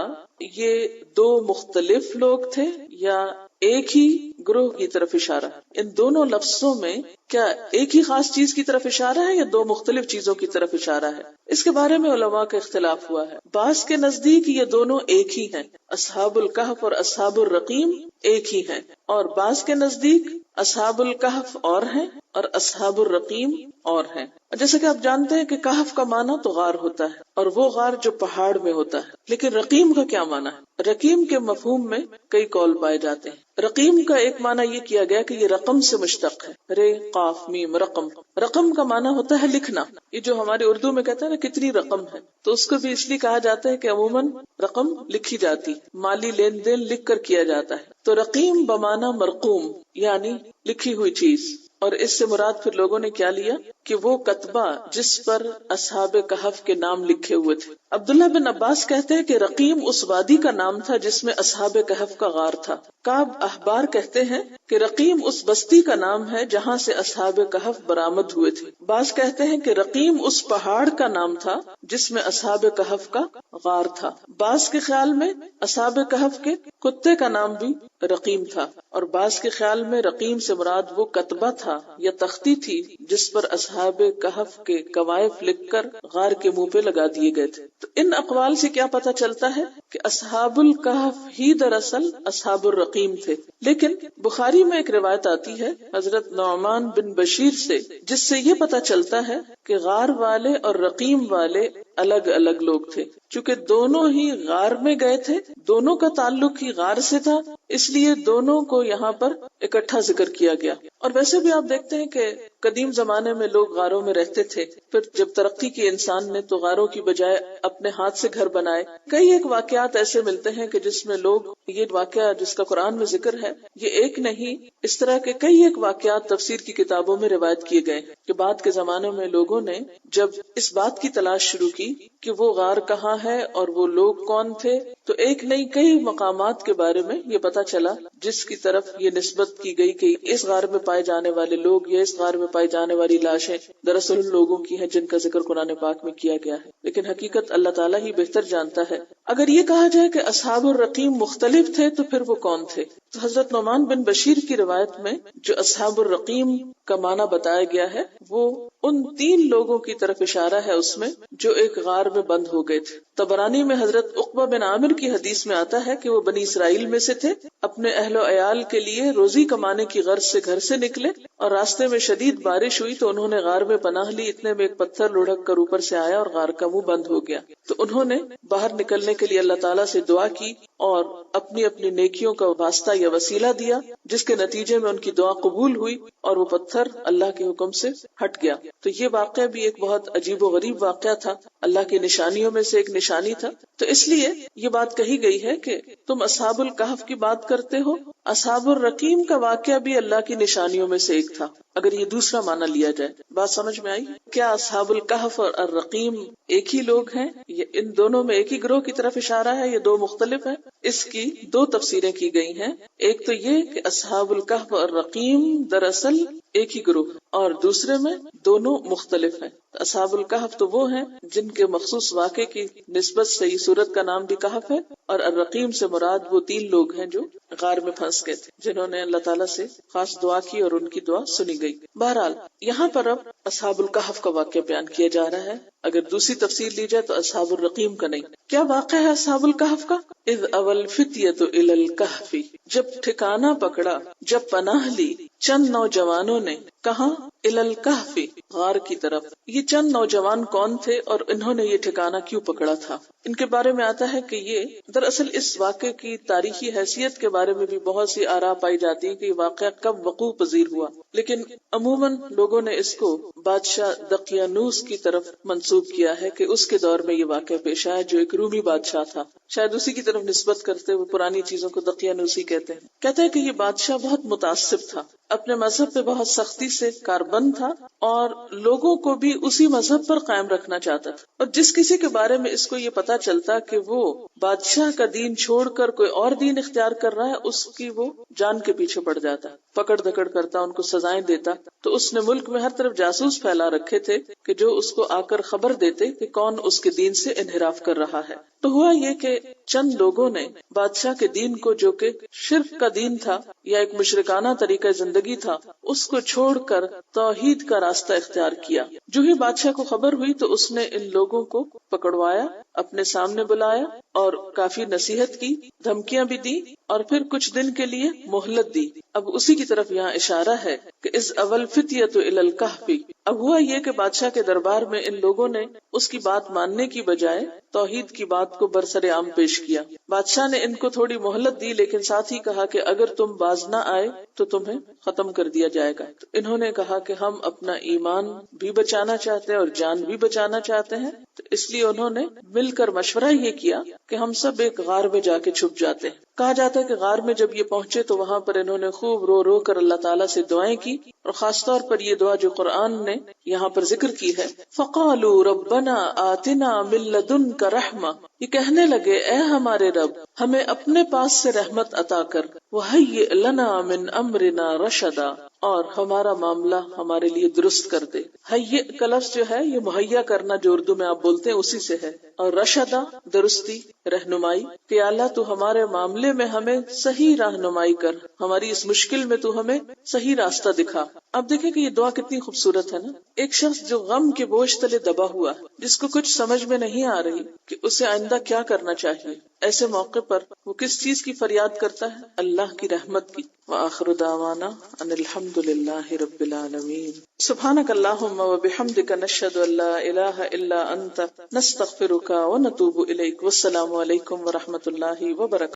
یہ دو مختلف لوگ تھے یا ایک ہی گروہ کی طرف اشارہ؟ ان دونوں لفظوں میں کیا ایک ہی خاص چیز کی طرف اشارہ ہے یا دو مختلف چیزوں کی طرف اشارہ ہے؟ اس کے بارے میں علماء کا اختلاف ہوا ہے۔ بعض کے نزدیک یہ دونوں ایک ہی ہیں، اصحاب الکہف اور اصحاب الرقیم ایک ہی ہیں، اور بعض کے نزدیک اصحاب الکہف اور ہیں اور اصحاب الرقیم اور ہیں۔ جیسے کہ آپ جانتے ہیں کہ کہف کا معنی تو غار ہوتا ہے، اور وہ غار جو پہاڑ میں ہوتا ہے، لیکن رقیم کا کیا معنی ہے؟ رقیم کے مفہوم میں کئی قول پائے جاتے ہیں۔ رقیم کا ایک معنی یہ کیا گیا کہ یہ رقم سے مشتق ہے، رے قاف میم رقم۔ رقم کا معنی ہوتا ہے لکھنا، یہ جو ہمارے اردو میں کہتے ہیں نا کتنی رقم ہے، تو اس کو بھی اس لیے کہا جاتا ہے کہ عموماً رقم لکھی جاتی، مالی لین دین لکھ کر کیا جاتا ہے۔ تو رقیم بمعنی مرقوم یعنی لکھی ہوئی چیز، اور اس سے مراد پھر لوگوں نے کیا لیا کہ وہ کتبہ جس پر اصحاب کہف کے نام لکھے ہوئے تھے۔ عبداللہ بن عباس کہتے ہیں کہ رقیم اس وادی کا نام تھا جس میں اصحاب کہف کا غار تھا۔ کعب احبار کہتے ہیں کہ رقیم اس بستی کا نام ہے جہاں سے اصحاب کہف برآمد ہوئے تھے۔ بعض کہتے ہیں کہ رقیم اس پہاڑ کا نام تھا جس میں اصحاب کہف کا غار تھا۔ بعض کے خیال میں اصحاب کہف کے کتے کا نام بھی رقیم تھا، اور بعض کے خیال میں رقیم سے مراد وہ کتبہ تھا یا تختی تھی جس پر اصحاب کہف کے کوائف لکھ کر غار کے منہ پہ لگا دیے گئے تھے۔ تو ان اقوال سے کیا پتہ چلتا ہے کہ اصحاب الکہف ہی دراصل اصحاب الرقیم تھے۔ لیکن بخاری میں ایک روایت آتی ہے حضرت نعمان بن بشیر سے، جس سے یہ پتہ چلتا ہے کہ غار والے اور رقیم والے الگ الگ لوگ تھے۔ چونکہ دونوں ہی غار میں گئے تھے، دونوں کا تعلق ہی غار سے تھا، اس لیے دونوں کو یہاں پر اکٹھا ذکر کیا گیا۔ اور ویسے بھی آپ دیکھتے ہیں کہ قدیم زمانے میں لوگ غاروں میں رہتے تھے، پھر جب ترقی کی انسان نے تو غاروں کی بجائے اپنے ہاتھ سے گھر بنائے۔ کئی ایک واقعات ایسے ملتے ہیں کہ جس میں لوگ، یہ واقعہ جس کا قرآن میں ذکر ہے یہ ایک نہیں، اس طرح کے کئی ایک واقعات تفسیر کی کتابوں میں روایت کیے گئے کہ بعد کے زمانوں میں لوگوں نے جب اس بات کی تلاش شروع کی کہ وہ غار کہاں ہے اور وہ لوگ کون تھے، تو ایک نہیں کئی مقامات کے بارے میں یہ پتا چلا جس کی طرف یہ نسبت کی گئی کہ اس غار میں پائے جانے والے لوگ یا اس غار میں پائی جانے والی لاشیں دراصل ان لوگوں کی ہیں جن کا ذکر قرآن پاک میں کیا گیا ہے، لیکن حقیقت اللہ تعالیٰ ہی بہتر جانتا ہے۔ اگر یہ کہا جائے کہ اصحاب الرقیم مختلف تھے تو پھر وہ کون تھے؟ تو حضرت نعمان بن بشیر کی روایت میں جو اصحاب الرقیم کا معنی بتایا گیا ہے وہ ان 3 لوگوں کی طرف اشارہ ہے اس میں جو ایک غار میں بند ہو گئے تھے۔ طبرانی میں حضرت عقبہ بن عامر کی حدیث میں آتا ہے کہ وہ بنی اسرائیل میں سے تھے، اپنے اہل و عیال کے لیے روزی کمانے کی غرض سے گھر سے نکلے اور راستے میں شدید بارش ہوئی تو انہوں نے غار میں پناہ لی، اتنے میں ایک پتھر لڑھک کر اوپر سے آیا اور غار کا منہ بند ہو گیا۔ تو انہوں نے باہر نکلنے کے لیے اللہ تعالیٰ سے دعا کی اور اپنی اپنی نیکیوں کا واسطہ یا وسیلہ دیا، جس کے نتیجے میں ان کی دعا قبول ہوئی اور وہ پتھر اللہ کے حکم سے ہٹ گیا۔ تو یہ واقعہ بھی ایک بہت عجیب و غریب واقعہ تھا، اللہ کی نشانیوں میں سے ایک نشانی تھا۔ تو اس لیے یہ بات کہی گئی ہے کہ تم اصحاب الکہف کی بات کرتے ہو، اصحاب الرقیم کا واقعہ بھی اللہ کی نشانیوں میں سے ایک تھا، اگر یہ دوسرا معنی لیا جائے. بات سمجھ میں آئی؟ کیا اصحاب الکہف اور الرقیم ایک ہی لوگ ہیں؟ ان دونوں میں ایک ہی گروہ کی طرف اشارہ ہے، یہ دو مختلف ہیں؟ اس کی دو تفسیریں کی گئی ہیں. ایک تو یہ کہ اصحاب الکہف اور الرقیم دراصل ایک ہی گروہ، اور دوسرے میں دونوں مختلف ہیں. اصحاب الکہف تو وہ ہیں جن کے مخصوص واقعے کی نسبت سے یہ سورت کا نام بھی کہف ہے، اور الرقیم سے مراد وہ 3 لوگ ہیں جو غار میں پھنس گئے تھے، جنہوں نے اللہ تعالیٰ سے خاص دعا کی اور ان کی دعا سنی گئی. بہرحال یہاں پر اب اصحاب الکہف کا واقعہ بیان کیا جا رہا ہے. اگر دوسری تفسیر لی جائے تو اصحاب الرقیم کا نہیں. کیا واقعہ ہے اصحاب الکہف کا؟ اذ اول الفتیۃ الی الکہف، جب ٹھکانہ پکڑا، جب پناہ لی چند نوجوانوں نے. کہاں؟ الی الکہف، غار کی طرف. یہ چند نوجوان کون تھے اور انہوں نے یہ ٹھکانہ کیوں پکڑا تھا؟ ان کے بارے میں آتا ہے کہ یہ دراصل اس واقعے کی تاریخی حیثیت کے بارے میں بھی بہت سی آراء پائی جاتی ہے کہ یہ واقعہ کب وقوع پذیر ہوا، لیکن عموماً لوگوں نے اس کو بادشاہ دقیانوس کی طرف منسوب کیا ہے کہ اس کے دور میں یہ واقعہ پیش آیا، جو ایک رومی بادشاہ تھا. شاید اسی کی طرف نسبت کرتے ہوئے پرانی چیزوں کو دقیانوسی کہتے ہیں. کہتے ہیں کہ یہ بادشاہ بہت متعصب تھا، اپنے مذہب پہ بہت سختی سے کاربند تھا اور لوگوں کو بھی اسی مذہب پر قائم رکھنا چاہتا تھا. اور جس کسی کے بارے میں اس کو یہ پتا چلتا کہ وہ بادشاہ کا دین چھوڑ کر کوئی اور دین اختیار کر رہا ہے، اس کی وہ جان کے پیچھے پڑ جاتا، پکڑ دکڑ کرتا، ان کو سزائیں دیتا. تو اس نے ملک میں ہر طرف جاسوس پھیلا رکھے تھے کہ جو اس کو آ کر خبر دیتے کہ کون اس کے دین سے انحراف کر رہا ہے. تو ہوا یہ کہ چند لوگوں نے بادشاہ کے دین کو، جو کہ شرک کا دین تھا یا ایک مشرکانہ طریقہ زندگی تھا، اس کو چھوڑ کر توحید کا راستہ اختیار کیا. جو ہی بادشاہ کو خبر ہوئی تو اس نے ان لوگوں کو پکڑوایا، اپنے سامنے بلایا اور کافی نصیحت کی، دھمکیاں بھی دی اور پھر کچھ دن کے لیے مہلت دی. اب اسی کی طرف یہاں اشارہ ہے کہ اس اول فتیۃ الی الکہف. اب ہوا یہ کہ بادشاہ کے دربار میں ان لوگوں نے اس کی بات ماننے کی بجائے توحید کی بات کو برسر عام پیش کیا. بادشاہ نے ان کو تھوڑی مہلت دی، لیکن ساتھ ہی کہا کہ اگر تم باز نہ آئے تو تمہیں ختم کر دیا جائے گا. تو انہوں نے کہا کہ ہم اپنا ایمان بھی بچانا چاہتے ہیں اور جان بھی بچانا چاہتے ہیں. تو اس لیے انہوں نے مل کر مشورہ یہ کیا کہ ہم سب ایک غار میں جا کے چھپ جاتے ہیں. کہا جاتا ہے کہ غار میں جب یہ پہنچے تو وہاں پر انہوں نے خوب رو رو کر اللہ تعالیٰ سے دعائیں کی، اور خاص طور پر یہ دعا جو قرآن نے یہاں پر ذکر کی ہے، فَقَالُوا رَبَّنَا آتِنَا مِن لَّدُنْكَ رَحْمَةً. یہ کہنے لگے اے ہمارے رب، ہمیں اپنے پاس سے رحمت عطا کر، وَهَيِّئْ لَنَا مِنْ أَمْرِنَا رَشَدًا، اور ہمارا معاملہ ہمارے لیے درست کر دے. ہیئ کا لفظ جو ہے یہ مہیا کرنا، جو اردو میں آپ بولتے ہیں اسی سے ہے، اور رشدہ درستی، رہنمائی. کہ اللہ تو ہمارے معاملے میں ہمیں صحیح رہنمائی کر، ہماری اس مشکل میں تو ہمیں صحیح راستہ دکھا. اب دیکھیں کہ یہ دعا کتنی خوبصورت ہے نا. ایک شخص جو غم کے بوجھ تلے دبا ہوا ہے، جس کو کچھ سمجھ میں نہیں آ رہی کہ اسے آئندہ کیا کرنا چاہیے، ایسے موقع پر وہ کس چیز کی فریاد کرتا ہے؟ اللہ کی رحمت کی. وآخر دعوانا ان الحمد للہ رب العالمین. سبحانک اللہم وبحمدک نشہد ان لا الہ الا انت نستغفرک ونتوب الیک. والسلام علیکم ورحمۃ اللہ وبرکاتہ.